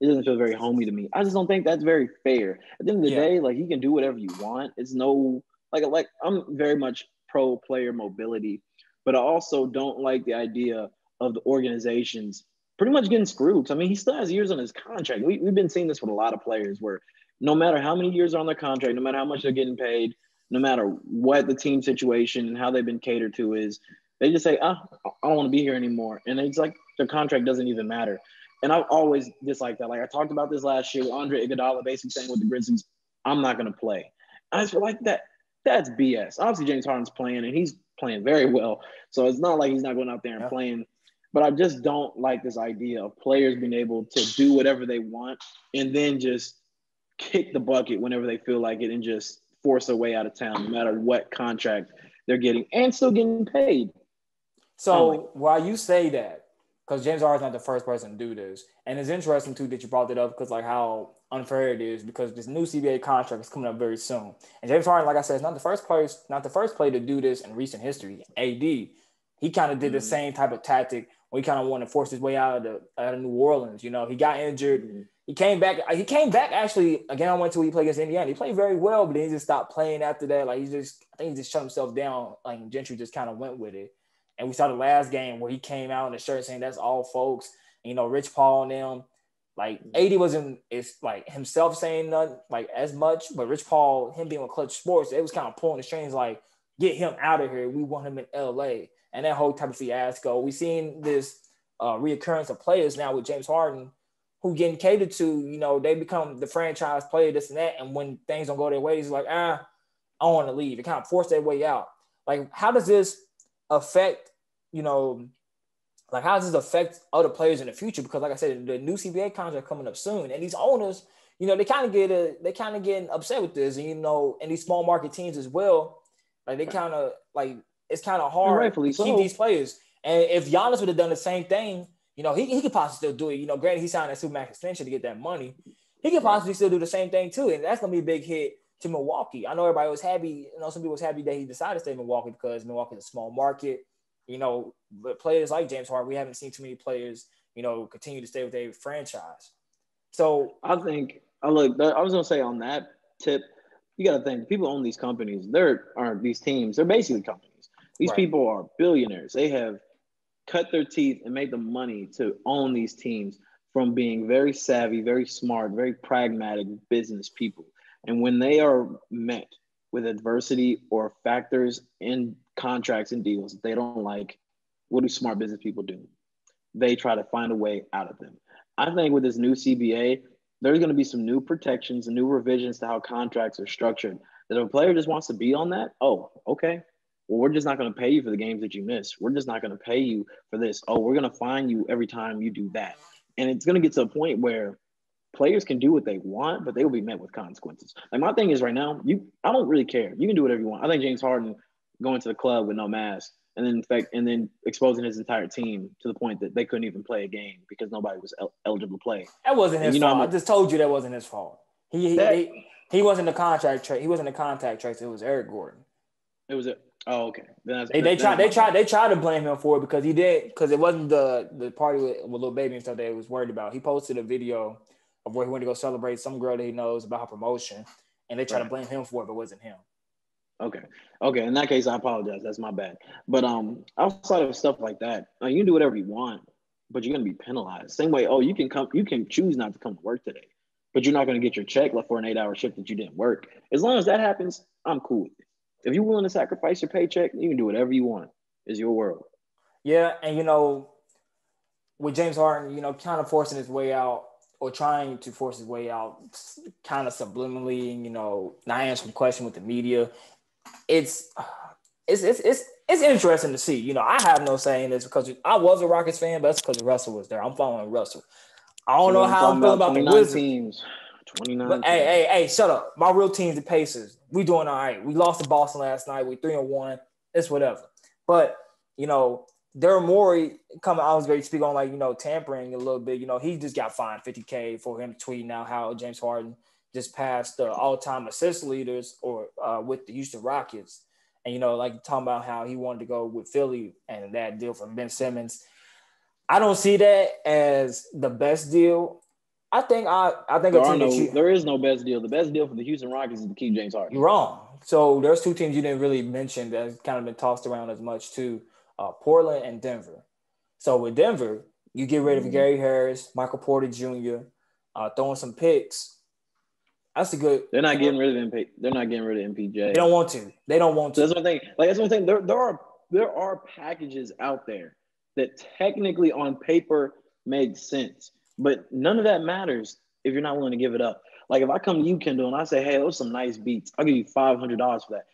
it doesn't feel very homey to me." I just don't think that's very fair. At the end of the day, like you can do whatever you want. It's no like I'm very much pro player mobility, but I also don't like the idea of the organizations pretty much getting screwed. I mean, he still has years on his contract. We've been seeing this with a lot of players where no matter how many years are on their contract, no matter how much they're getting paid, no matter what the team situation and how they've been catered to is, they just say, I don't want to be here anymore. And it's like their contract doesn't even matter. And I've always disliked that. Like I talked about this last year with Andre Iguodala basically saying with the Grizzlies, I'm not going to play. I just feel like that's BS. Obviously, James Harden's playing, and he's playing very well. So it's not like he's not going out there and playing. But I just don't like this idea of players being able to do whatever they want and then just kick the bucket whenever they feel like it and just force their way out of town, no matter what contract they're getting and still getting paid. So while you say that, because James Harden's not the first person to do this, and it's interesting too that you brought it up because like how unfair it is because this new CBA contract is coming up very soon, and James Harden, like I said, is not the first player to do this in recent history. AD, he kind of did the same type of tactic when he kind of wanted to force his way out of New Orleans. You know, he got injured. He came back actually again. I went to he played against Indiana. He played very well, but then he just stopped playing after that. Like I think he just shut himself down. Like Gentry just kind of went with it. And we saw the last game where he came out in the shirt saying that's all folks. And, you know, Rich Paul and them. Like AD wasn't like himself saying nothing like as much, but Rich Paul, him being with Clutch Sports, it was kind of pulling the strings like, get him out of here. We want him in LA. And that whole type of fiasco. We seen this reoccurrence of players now with James Harden who getting catered to, you know, they become the franchise player, this and that. And when things don't go their way, he's like, I want to leave. It kind of forced their way out. Like, how does this affect, you know, like how does this affect other players in the future? Because like I said, the new CBA contract coming up soon, and these owners, you know, they kind of getting upset with this, and you know, and these small market teams as well, like they kind of like it's kind of hard to keep these players. And if Giannis would have done the same thing, you know, he could possibly still do it. You know, granted he signed a Supermax extension to get that money, he could possibly still do the same thing too, and that's gonna be a big hit to Milwaukee. I know everybody was happy. You know, some people was happy that he decided to stay in Milwaukee because Milwaukee is a small market. You know, but players like James Harden, we haven't seen too many players, you know, continue to stay with their franchise. So I think, I was going to say on that tip, you got to think, people own these companies. There aren't these teams. They're basically companies. These people are billionaires. They have cut their teeth and made the money to own these teams from being very savvy, very smart, very pragmatic business people. And when they are met with adversity or factors in contracts and deals that they don't like, what do smart business people do? They try to find a way out of them. I think with this new CBA, there's going to be some new protections and new revisions to how contracts are structured. That if a player just wants to be on that, oh, okay. Well, we're just not going to pay you for the games that you miss. We're just not going to pay you for this. Oh, we're going to fine you every time you do that. And it's going to get to a point where players can do what they want, but they will be met with consequences. Like my thing is right now, I don't really care. You can do whatever you want. I think James Harden going to the club with no mask and then exposing his entire team to the point that they couldn't even play a game because nobody was eligible to play. That wasn't his fault. I just told you that wasn't his fault. He wasn't the contract trade. He wasn't the contact trace. It was Eric Gordon. It was it. Oh, okay. They tried to blame him for it because it wasn't the party with Lil Baby and stuff that he was worried about. He posted a video of where he went to go celebrate some girl that he knows about her promotion, and they tried to blame him for it, but it wasn't him. Okay. Okay. In that case, I apologize. That's my bad. But outside of stuff like that, you can do whatever you want, but you're gonna be penalized. Same way, you can choose not to come to work today, but you're not gonna get your check left for an 8-hour shift that you didn't work. As long as that happens, I'm cool with it. If you're willing to sacrifice your paycheck, you can do whatever you want. It's your world. Yeah, and with James Harden, kind of forcing his way out or trying to force his way out, kind of subliminally, not answering questions with the media. It's interesting to see. I have no say in this because I was a Rockets fan, but that's because Russell was there. I'm following Russell. I don't know how I'm feeling about the Wizards. 29 but, teams. Hey, shut up. My real team's the Pacers. We doing all right. We lost to Boston last night. We 3-1. It's whatever. But, Daryl Morey coming, I was going to speak on tampering a little bit. He just got fined $50K for him tweeting out how James Harden just passed the all-time assist leaders with the Houston Rockets. And, talking about how he wanted to go with Philly and that deal from Ben Simmons. I don't see that as the best deal. I think there is no best deal. The best deal for the Houston Rockets is to keep James Harden. You're wrong. So there's two teams you didn't really mention that's kind of been tossed around as much too, Portland and Denver. So with Denver, you get rid of Gary Harris, Michael Porter Jr., throwing some picks. That's a good. They're not getting rid of MP. They're not getting rid of MPJ. They don't want to. That's one thing. That's one thing. There are packages out there that technically on paper make sense, but none of that matters if you're not willing to give it up. Like if I come to you, Kendall, and I say, "Hey, those some nice beats. I'll give you $500 for that."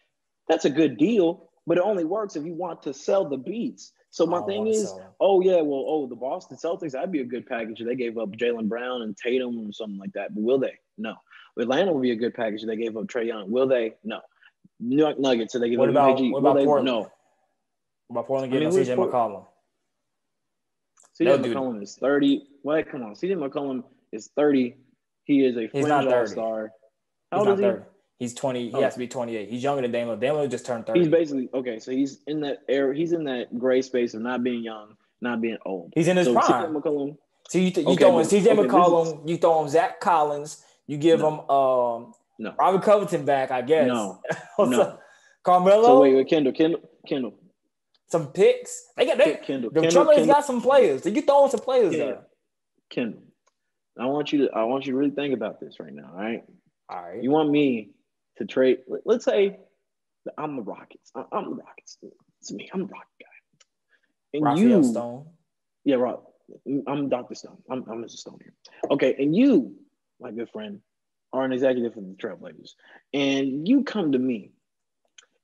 That's a good deal, but it only works if you want to sell the beats. So my thing is, the Boston Celtics, that'd be a good package if they gave up Jaylen Brown and Tatum or something like that. But will they? No. Atlanta would be a good package if they gave up Trae Young. Will they? No. New York Nuggets, so they give up UAG. What about Portland? No. What about Portland getting CJ McCollum? CJ McCollum is 30. Wait, come on. CJ McCollum is 30. He is a fringe all-star. How old is he? 30. He's 20. He has to be 28. He's younger than Damian. Damian just turned 30. He's basically so he's in that era. He's in that gray space of not being young, not being old. He's in his prime. CJ McCollum. So you throwing CJ McCollum, you throw him Zach Collins, you give him Robert Covington back, I guess. No. Carmelo. So wait, Kendall. Some picks. Kendall. The Trailblazers got some players. You throwing some players there. Kendall. I want you to really think about this right now, all right? All right. You want me to trade? Let's say that I'm the Rockets. I'm the Rockets. It's me. I'm the Rocket guy. And Raphael Stone. Yeah, Rob. I'm Dr. Stone. I'm Mr. Stone here. Okay, and you, my good friend, are an executive for the Trailblazers, and you come to me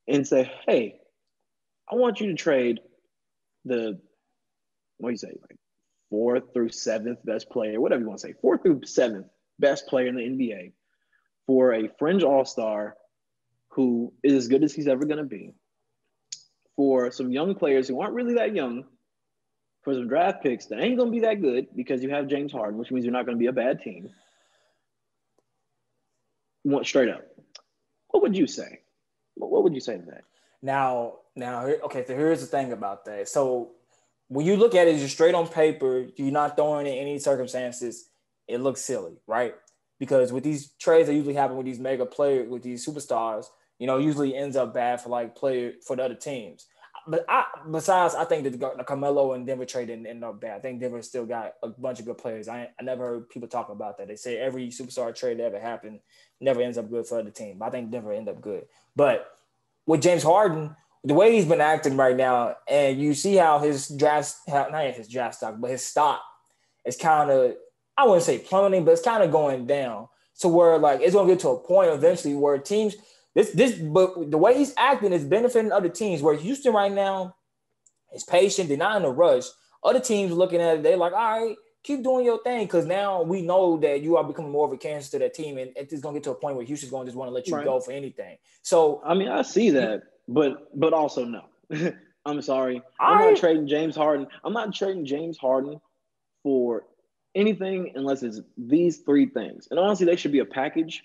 and say, "Hey, I want you to trade the 4th through 7th best player, whatever you want to say, 4th through 7th best player in the NBA for a fringe all-star who is as good as he's ever going to be, for some young players who aren't really that young, for some draft picks that ain't going to be that good because you have James Harden, which means you're not going to be a bad team." Straight up, what would you say? What would you say to that? Now, okay, so here's the thing about that. So when you look at it just straight on paper, you're not throwing in any circumstances, it looks silly, right? Because with these trades that usually happen with these mega players, with these superstars, usually ends up bad for for the other teams. But I think that the Carmelo and Denver trade didn't end up bad. I think Denver still got a bunch of good players. I never heard people talk about that. They say every superstar trade that ever happened never ends up good for the team. But I think Denver ended up good. But with James Harden, the way he's been acting right now, and you see how not his draft stock, but his stock is kind of, I wouldn't say plummeting, but it's kind of going down. So where it's going to get to a point eventually where teams, but the way he's acting is benefiting other teams. Where Houston right now is patient, they're not in a rush. Other teams looking at it, they're like, all right, keep doing your thing, because now we know that you are becoming more of a cancer to that team, and it's going to get to a point where Houston's going to just want to let you go for anything. So I mean, I see that, but also no. I'm sorry. I'm not trading James Harden. I'm not trading James Harden for anything unless it's these three things. And honestly, they should be a package,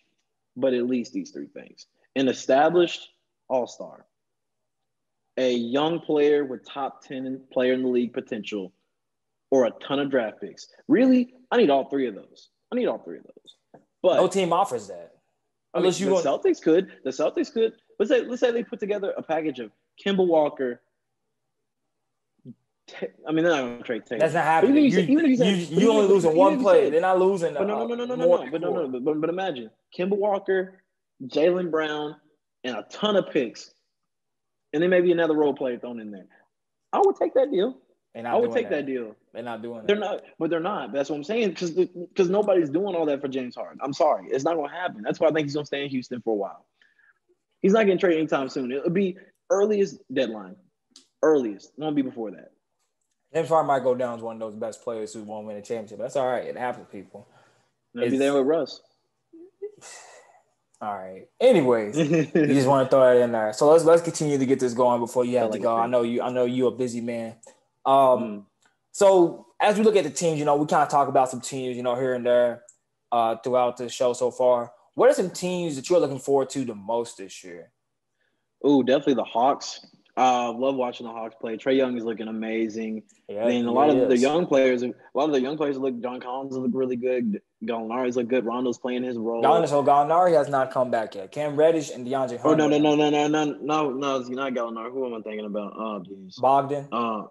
but at least these three things: an established all-star, a young player with top 10 player in the league potential, or a ton of draft picks. Really, I need all three of those. But no team offers that. Celtics could. The Celtics could. let's say they put together a package of Kemba Walker. I mean, they're not going to trade Taylor. That's not happening. You only losing one player. They're not losing. But no. But imagine Kemba Walker, Jaylen Brown, and a ton of picks, and then maybe another role player thrown in there. I would take that deal. I would take that deal. They're not doing that. They're not. That's what I'm saying. Because nobody's doing all that for James Harden. I'm sorry, it's not going to happen. That's why I think he's going to stay in Houston for a while. He's not getting traded anytime soon. It'll be earliest deadline. Earliest. It won't be before that. James Harden might go down as one of those best players who won't win a championship. That's all right. It happens, people. He'll be there with Russ. All right. Anyways, you just want to throw that in there. So let's continue to get this going before you have to go. I know you're a busy man. So as we look at the teams, we kind of talk about some teams, here and there throughout the show so far. What are some teams that you're looking forward to the most this year? Oh, definitely the Hawks. Love watching the Hawks play. Trae Young is looking amazing. Yeah, then a lot of the young players look. John Collins look really good. Gallinari's look good. Rondo's playing his role. Gallinari has not come back yet. Cam Reddish and DeAndre Hunter. Oh no! It's not Gallinari. Who am I thinking about? Oh, geez. Bogdan. Bogdan.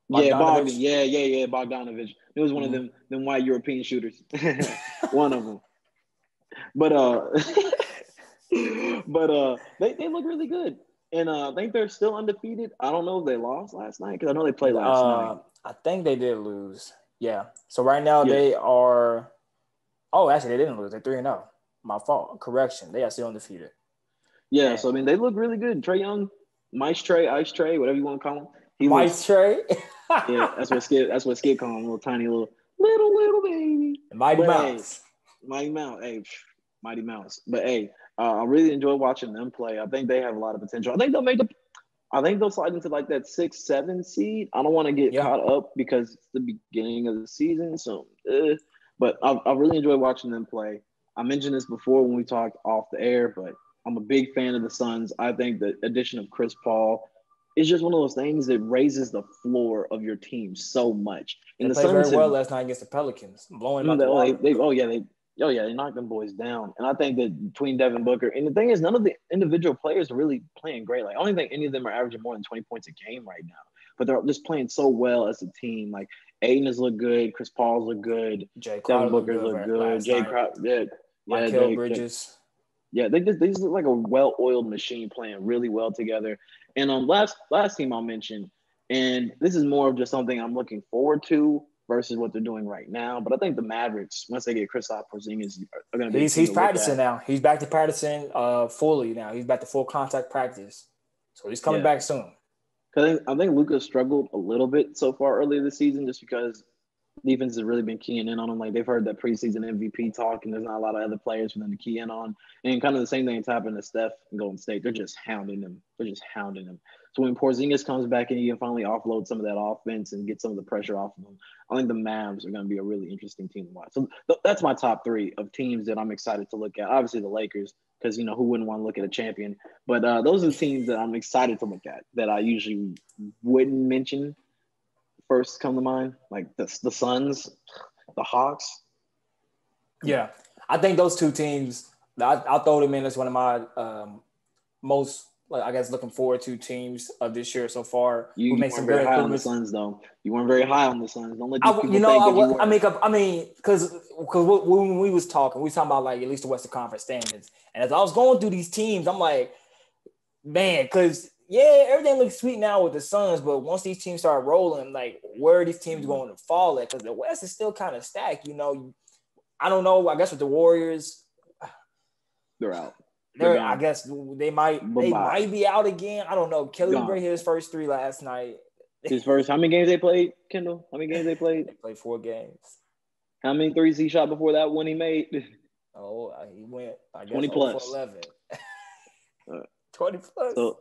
Yeah. Bogdanovich. It was one of them white European shooters. One of them. But they look really good. And I think they're still undefeated. I don't know if they lost last night because I know they played last night. I think they did lose. Yeah. So right now they are – oh, actually, they didn't lose. They're 3-0. My fault. Correction. They are still undefeated. Yeah. So, I mean, they look really good. Trae Young, Ice Trae, whatever you want to call him. Ice Trae? Yeah, that's what Skid call him. Little tiny little baby. Mighty Mouse. Mighty Mouse. Hey, Mighty Mouse. But, hey. I really enjoy watching them play. I think they have a lot of potential. I think they'll slide into like that 6-7 seed. I don't want to get caught up because it's the beginning of the season. So, but I really enjoy watching them play. I mentioned this before when we talked off the air, but I'm a big fan of the Suns. I think the addition of Chris Paul is just one of those things that raises the floor of your team so much. And they played very well last night against the Pelicans, blowing them out the water. They knocked them boys down. And I think that between Devin Booker, and the thing is, none of the individual players are really playing great. Like, I don't think any of them are averaging more than 20 points a game right now. But they're just playing so well as a team. Like, Aiden has looked good. Chris Paul's look good. Devin Booker's look good. Jay Crowder. Michael Bridges. Yeah, they just look like a well-oiled machine playing really well together. And last team I'll mention, and this is more of just something I'm looking forward to versus what they're doing right now. But I think the Mavericks, once they get Kristaps Porzingis, are going to be. He's practicing now. He's back to practicing fully now. He's back to full contact practice, so he's coming back soon. Because I think Luka struggled a little bit so far earlier this season, just because defense has really been keying in on him. Like, they've heard that preseason MVP talk, and there's not a lot of other players for them to key in on. And kind of the same thing that's happened to Steph and Golden State. They're just hounding him. So when Porzingis comes back and he can finally offload some of that offense and get some of the pressure off of him, I think the Mavs are going to be a really interesting team to watch. So that's my top three of teams that I'm excited to look at. Obviously the Lakers, because, who wouldn't want to look at a champion? But those are the teams that I'm excited to look at that I usually wouldn't mention first come to mind, like the Suns, the Hawks. Yeah, I think those two teams, I'll throw them in as one of my most, looking forward to teams of this year so far. You weren't very high on the Suns, though. You weren't very high on the Suns. Don't let these people think that you were. Because when we was talking about like at least the Western Conference standings, and as I was going through these teams, I'm like, man, because everything looks sweet now with the Suns, but once these teams start rolling, like, where are these teams going to fall at? Because the West is still kind of stacked, I don't know. I guess with the Warriors, they're out. I guess they might be out again. I don't know. Kelly Oubre hit his first three last night. His first. How many games they played, Kendall? How many games they played? They played 4 games. How many threes he shot before that one he made? Oh, he went, I guess, 20 plus. 11. 20 plus. So,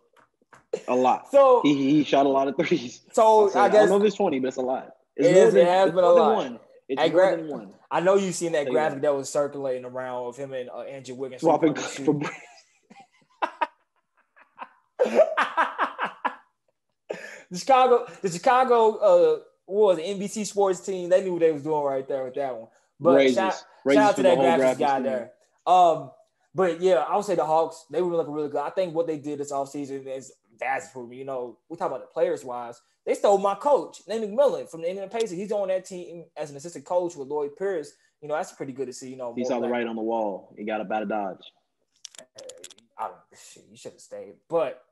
a lot. So he shot a lot of threes. So I guess I don't know if it's 20, but it's a lot. It has been a lot. It's more than one. I know you've seen that graphic that was circulating around of him and Andrew Wiggins swapping for the Chicago was the NBC Sports team. They knew what they was doing right there with that one. But shout out to that graphics guy there. But yeah, I would say the Hawks, they were looking really good. I think what they did this offseason is vast improvement. You know, we talk about the players wise. They stole my coach, Nate McMillan, from the Indiana Pacers. He's on that team as an assistant coach with Lloyd Pierce. You know, that's pretty good to see. You know, he saw the writing on the wall. He got up out of Dodge. You should have stayed. But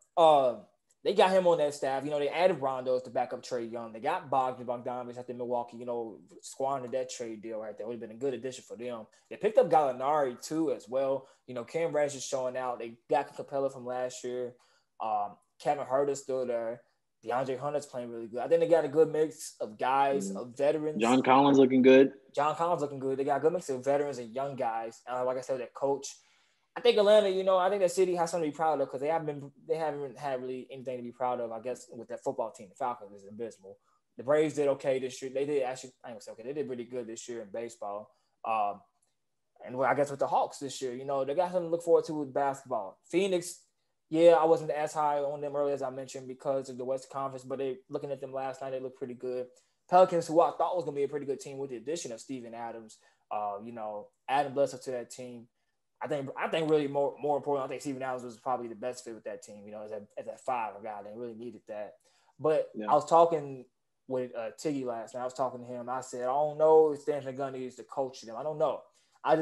they got him on that staff. You know, they added Rondo to back up Trae Young. They got Bogdanovich at the Milwaukee, you know, squandered that trade deal right there. Would have been a good addition for them. They picked up Gallinari, too, as well. You know, Cam Reddish is showing out. They got Capella from last year. Kevin Huerter's still there. DeAndre Hunter's playing really good. I think they got a good mix of guys, of veterans. John Collins looking good. They got a good mix of veterans and young guys. Like I said, that coach. I think Atlanta, you know, I think that city has something to be proud of because they haven't had really anything to be proud of, I guess, with that football team. The Falcons is abysmal. The Braves did okay this year. They did actually, I ain't gonna say okay, they did really good this year in baseball. And I guess with the Hawks this year, you know, they got something to look forward to with basketball. Phoenix, yeah, I wasn't as high on them earlier as I mentioned because of the West Conference, but looking at them last night, they looked pretty good. Pelicans, who I thought was gonna be a pretty good team with the addition of Steven Adams, you know, adding Bledsoe to that team. I think really more important, I think Steven Adams was probably the best fit with that team, you know, as that five guy. They really needed that. But yeah. I was talking with Tiggy last night. I was talking to him. I said, I don't know if Stan Van Gundy is the coach for them. I don't know. I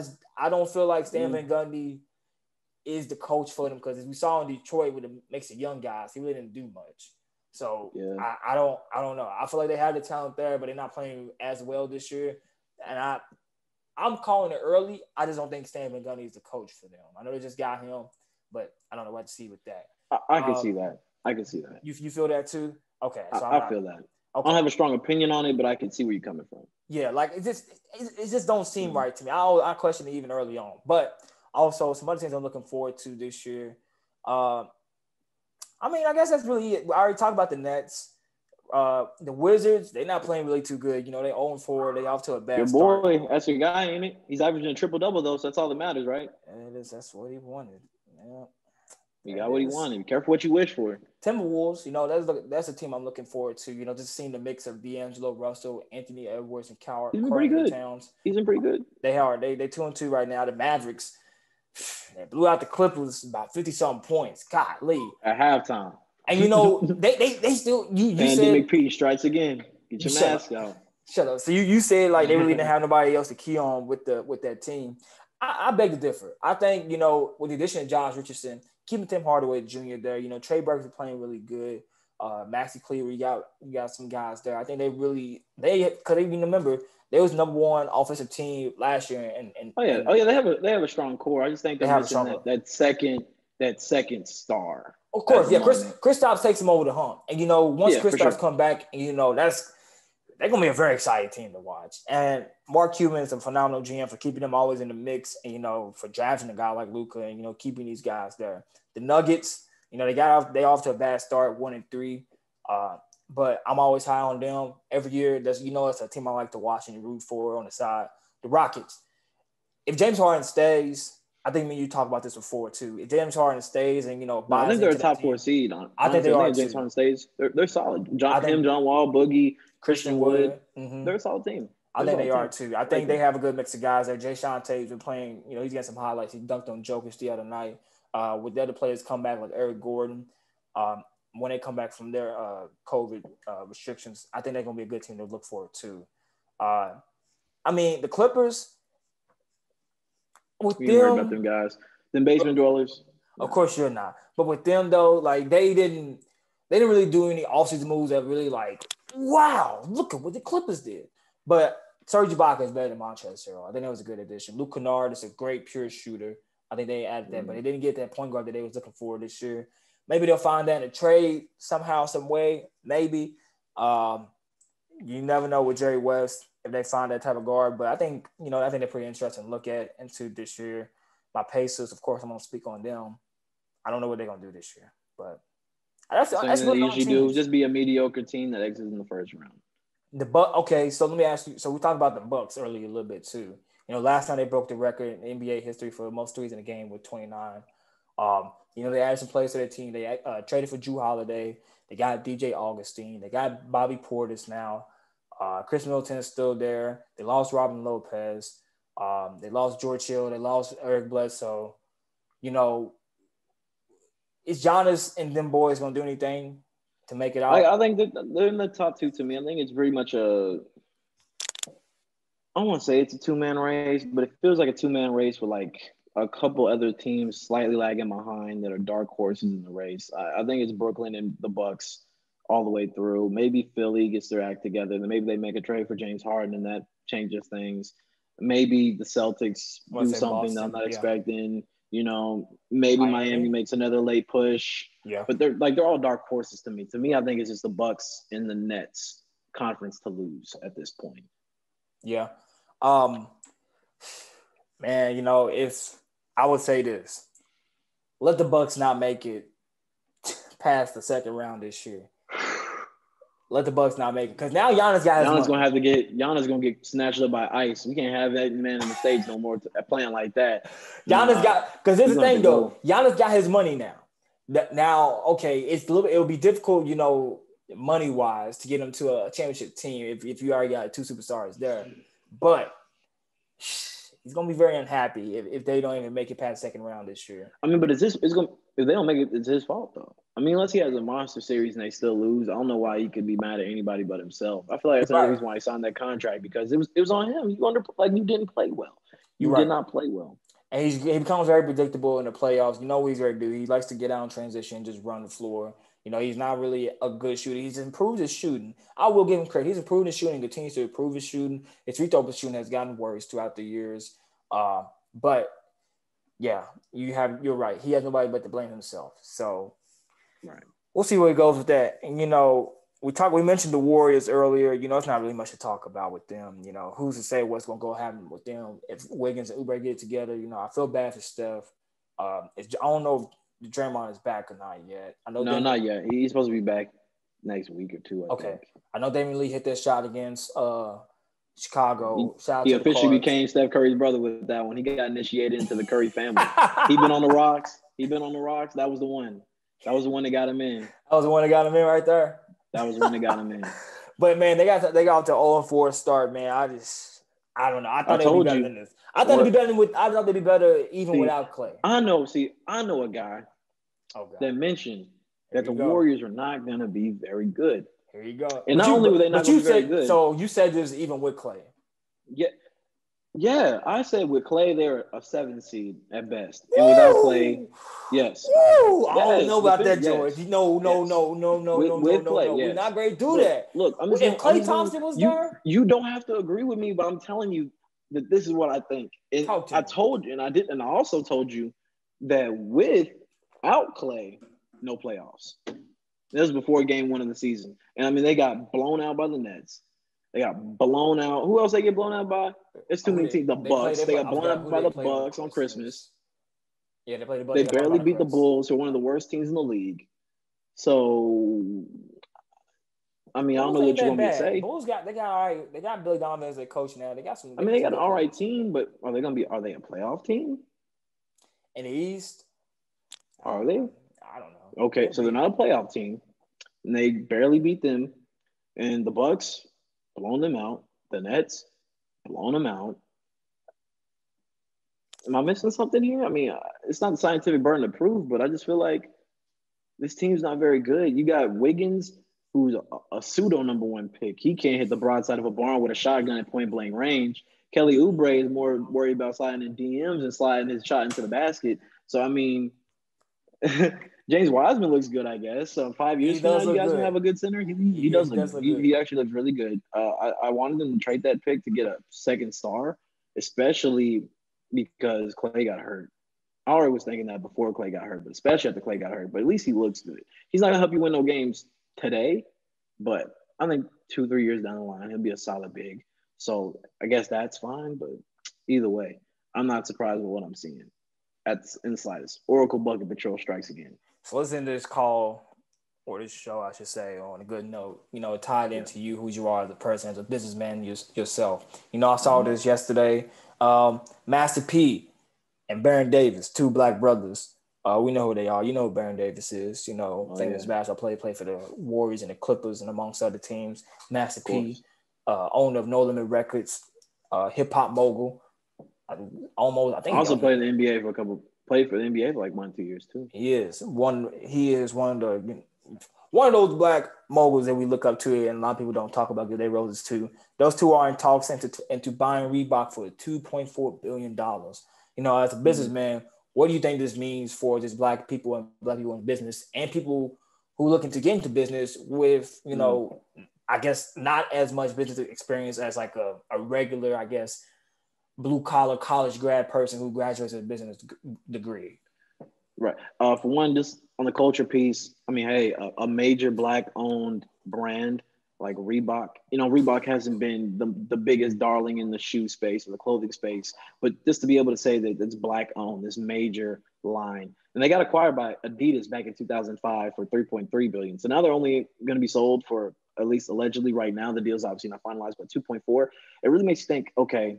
don't feel like Stan Van Gundy is the coach for them because as we saw in Detroit with the mix of young guys, he really didn't do much. So yeah. I don't know. I feel like they have the talent there, but they're not playing as well this year. And I'm calling it early. I just don't think Stan Van Gundy is the coach for them. I know they just got him, but I don't know what to see with that. I can see that. You feel that too? Okay. So I feel that. Okay. I don't have a strong opinion on it, but I can see where you're coming from. Yeah, like it just don't seem right to me. I question it even early on. But also some other things I'm looking forward to this year. I mean, I guess that's really it. I already talked about the Nets. The Wizards, they're not playing really too good. You know, they 0-4. They off to a bad start. Your boy, that's your guy, ain't it? He's averaging a triple-double, though, so that's all that matters, right? It is. That's what he wanted. Yeah. He got what he wanted. Be careful what you wish for. Timberwolves, you know, that's a team I'm looking forward to. You know, just seeing the mix of D'Angelo Russell, Anthony Edwards, and Carl Towns. He's been pretty good. They are. They 2-2 right now. The Mavericks, they blew out the Clippers about 50-something points. Golly. At halftime. And you know, they still you Andy said McPhee strikes again. Get your mask out. Shut up. So you said like they really didn't have nobody else to key on with that team. I beg to differ. I think, you know, with the addition of Josh Richardson, keeping Tim Hardaway Jr. there, you know, Trey Burks is playing really good. Maxi Cleaver, you got some guys there. I think because they remember they was number one offensive team last year. And they have a strong core. I just think they're missing that second star. Of course, yeah. Kristaps takes him over the hump, and you know once Kristaps come back, and you know they're gonna be a very exciting team to watch. And Mark Cuban is a phenomenal GM for keeping them always in the mix, and you know for drafting a guy like Luka, and you know keeping these guys there. The Nuggets, you know they off to a bad start, 1-3, but I'm always high on them every year. It's a team I like to watch and root for on the side. The Rockets, if James Harden stays. I think me and you talked about this before too. If James Harden stays and I think they're a top 4 seed. I think they are. If James Harden stays, they're solid. John Wall, Boogie, Christian Wood. Mm-hmm. They're a solid team. I think they are too. I think they have a good mix of guys there. Jay Sean Tate's been playing. You know, he's got some highlights. He dunked on Jokic the other night. With the other players come back like Eric Gordon, when they come back from their COVID restrictions, I think they're gonna be a good team to look forward to. I mean, the Clippers. We worry about them guys, them basement dwellers. Of course, you're not. But with them though, like they didn't really do any offseason moves that really like, wow, look at what the Clippers did. But Serge Ibaka is better than Montrezl Harrell. I think that was a good addition. Luke Kennard is a great pure shooter. I think they added that, but they didn't get that point guard that they was looking for this year. Maybe they'll find that in a trade somehow, some way. Maybe. You never know with Jerry West if they find that type of guard, but I think they're pretty interesting to look at into this year. My Pacers, of course, I'm going to speak on them. I don't know what they're going to do this year, but that's what they usually do. Just be a mediocre team that exits in the first round. Okay, so let me ask you. So we talked about the Bucks earlier a little bit too. You know, last time they broke the record in NBA history for most threes in a game with 29. You know, they added some players to their team. They traded for Jrue Holiday. They got DJ Augustine. They got Bobby Portis now. Chris Middleton is still there. They lost Robin Lopez. They lost George Hill. They lost Eric Bledsoe. is Giannis and them boys going to do anything to make it out? I think that they're in the top two to me. I think it's very much I don't want to say it's a two-man race, but it feels like a two-man race with like a couple other teams slightly lagging behind that are dark horses in the race. I think it's Brooklyn and the Bucks all the way through. Maybe Philly gets their act together. Then maybe they make a trade for James Harden and that changes things. Maybe the Celtics do something that I'm not expecting. Maybe Miami makes another late push. Yeah. But they're all dark horses to me. To me, I think it's just the Bucks and the Nets conference to lose at this point. Yeah. Man, I would say this. Let the Bucks not make it past the second round this year. Let the Bucks not make it. Because now Giannis got his money. Giannis gonna get snatched up by ice. We can't have that man in the States no more playing like that. Because here's the thing though. Giannis got his money now. Now, okay, it'll be difficult, money wise to get him to a championship team if you already got two superstars there. But he's gonna be very unhappy if they don't even make it past second round this year. I mean, but if they don't make it, it's his fault though. I mean, unless he has a monster series and they still lose, I don't know why he could be mad at anybody but himself. I feel like that's the reason why he signed that contract, because it was on him. You didn't play well. You did not play well. And he becomes very predictable in the playoffs. You know what he's going to do. He likes to get out in transition and just run the floor. He's not really a good shooter. He's improved his shooting. I will give him credit. He's improved his shooting, continues to improve his shooting. His free throw shooting has gotten worse throughout the years. But, yeah, you're right. He has nobody but to blame himself. So we'll see where he goes with that. And, we mentioned the Warriors earlier. It's not really much to talk about with them. Who's to say what's going to go happen with them if Wiggins and Oubre get it together? I feel bad for Steph. I don't know if Draymond is back or not yet. Not yet. He's supposed to be back next week or two. I think. I know Damian Lee hit that shot against Chicago. He officially became Steph Curry's brother with that one. He got initiated into the Curry family. He been on the rocks. That was the one. That was the one that got him in. That was the one that got him in right there. That was the one that got him in. But man, they got off to 0-4 start, man. I don't know. I thought they'd be better than this. I thought they'd be better even without Clay. I know a guy that mentioned that the Warriors are not going to be very good. Here you go. And not only were they not going to be very good. So you said this even with Clay. Yeah, I said with Clay, they're a 7 seed at best. And without Clay, yes. Woo! I don't know about that, George. No. With Clay, no. Yes. We're not going to do that. Look, if Clay Thompson was there? You don't have to agree with me, but I'm telling you that this is what I think. And I told you, and I also told you that without Clay, no playoffs. This was before game 1 of the season. And I mean, they got blown out by the Nets. They got blown out. Who else they get blown out by? It's too many teams. The Bucks. They got blown out by the Bucks on Christmas. Yeah, they played the Bucks. They barely beat the Bulls, who are one of the worst teams in the league. So, I mean, I don't know what you want me to say. Bulls got all right. They got Billy Donovan as their coach now. They got some. I mean, they got an all right team, but are they a playoff team? In the East? Are they? I don't know. Okay, so they're not a playoff team. And they barely beat them. And the Bucks blown them out. The Nets blown them out. Am I missing something here? I mean, it's not the scientific burden to prove, but I just feel like this team's not very good. You got Wiggins, who's a pseudo number 1 pick. He can't hit the broadside of a barn with a shotgun at point blank range. Kelly Oubre is more worried about sliding in DMs and sliding his shot into the basket. So, I mean, James Wiseman looks good, I guess. So 5 years from now, you guys will have a good center. He does look good. He actually looks really good. I wanted them to trade that pick to get a second star, especially because Clay got hurt. I already was thinking that before Clay got hurt, but especially after Clay got hurt. But at least he looks good. He's not going to help you win no games today, but I think 2-3 years down the line, he'll be a solid big. So I guess that's fine, but either way, I'm not surprised with what I'm seeing in the slightest. Oracle Bucket Patrol strikes again. So let's end this call, or this show, I should say, on a good note. Tied into you, who you are as a person, as a businessman yourself. I saw this yesterday. Master P and Baron Davis, 2 black brothers. We know who they are. You know who Baron Davis is. Famous basketball player, played for the Warriors and the Clippers and amongst other teams. Master P, owner of No Limit Records, hip hop mogul. I think also played in the NBA for a couple played for the NBA for like 1-2 years too. He is one of those black moguls that we look up to, and a lot of people don't talk about their roses too. Those two are in talks into buying Reebok for $2.4 billion. You know, as a businessman, what do you think this means for just black people in business and people who are looking to get into business with, you know, I guess not as much business experience as like a regular, I guess, blue collar college grad person who graduates with a business degree? Right. For one, just on the culture piece, I mean, hey, a major black owned brand like Reebok, you know, Reebok hasn't been the biggest darling in the shoe space or the clothing space, but just to be able to say that it's black owned, this major line, and they got acquired by Adidas back in 2005 for $3.3 billion. So now they're only going to be sold for, at least allegedly right now, the deal's obviously not finalized, but 2.4. It really makes you think, okay,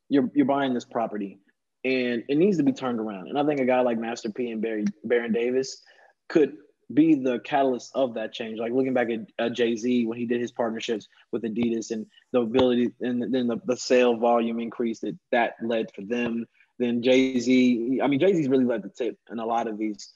you're buying this property and it needs to be turned around. And I think a guy like Master P and Baron Davis could be the catalyst of that change. Like looking back at Jay-Z when he did his partnerships with Adidas and the ability and then the sale volume increase that led for them. Then Jay-Z's really led the tip in a lot of these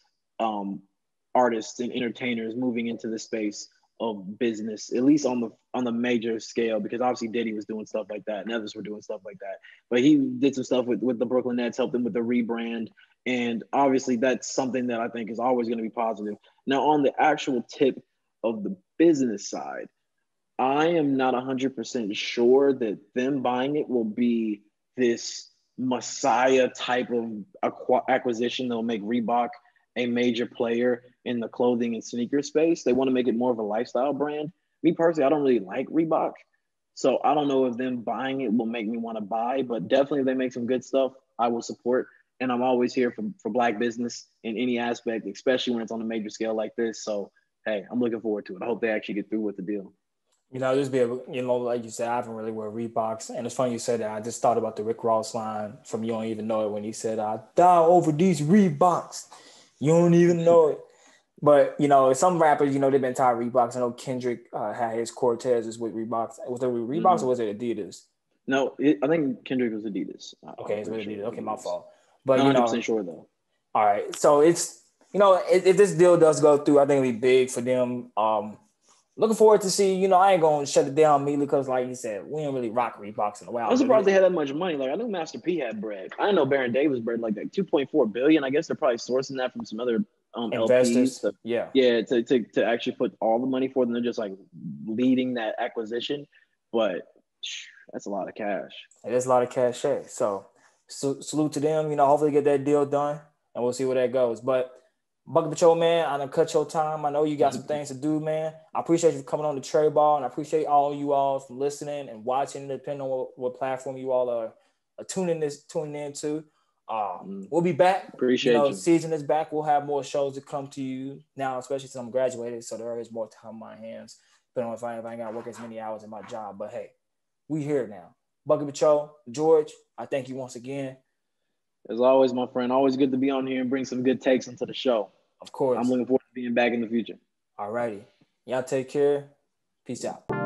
artists and entertainers moving into the space of business, at least on the major scale, because obviously Diddy was doing stuff like that and others were doing stuff like that. But he did some stuff with the Brooklyn Nets, helped them with the rebrand. And obviously that's something that I think is always going to be positive. Now, on the actual tip of the business side, I am not 100% sure that them buying it will be this messiah type of acquisition that will make Reebok a major player in the clothing and sneaker space. They want to make it more of a lifestyle brand. Me personally, I don't really like Reebok. So I don't know if them buying it will make me want to buy, but definitely if they make some good stuff, I will support. And I'm always here for black business in any aspect, especially when it's on a major scale like this. So, hey, I'm looking forward to it. I hope they actually get through with the deal. You know, just be able, you know, like you said, I haven't really wear Reeboks. And it's funny you said that. I just thought about the Rick Ross line from You Don't Even Know It when he said, I die over these Reeboks. You don't even know it. But, you know, some rappers, you know, they've been tired of Reeboks. I know Kendrick had his Cortezes with Reeboks. Was it Reeboks or was it Adidas? No, I think Kendrick was Adidas. Okay, it's Adidas. Okay, my fault. But, I'm you know, 100% sure, though. All right. So it's, you know, if this deal does go through, I think it'll be big for them. Looking forward to see, you know, I ain't going to shut it down immediately because, like you said, we don't really rock Reeboks in a while. I'm surprised they had that much money. Like, I knew Master P had bread. I didn't know Baron Davis bread like that. $2.4 billion. I guess they're probably sourcing that from some other investors. LPs. To actually put all the money for them. They're just like leading that acquisition. But that's a lot of cash. It is a lot of cash. So salute to them. You know, hopefully get that deal done and we'll see where that goes. But BucketPatrol Man, I done cut your time. I know you got some things to do, man. I appreciate you coming on the TRE Ball, and I appreciate all you all from listening and watching, depending on what platform you all are tuning in to. We'll be back. Appreciate you. You. Season is back. We'll have more shows to come to you now, especially since I'm graduated, so there is more time on my hands. Depending on if I ain't got to work as many hours in my job. But hey, we here now. BucketPatrol, George, I thank you once again. As always, my friend, always good to be on here and bring some good takes into the show. Of course. I'm looking forward to being back in the future. All righty. Y'all take care. Peace out.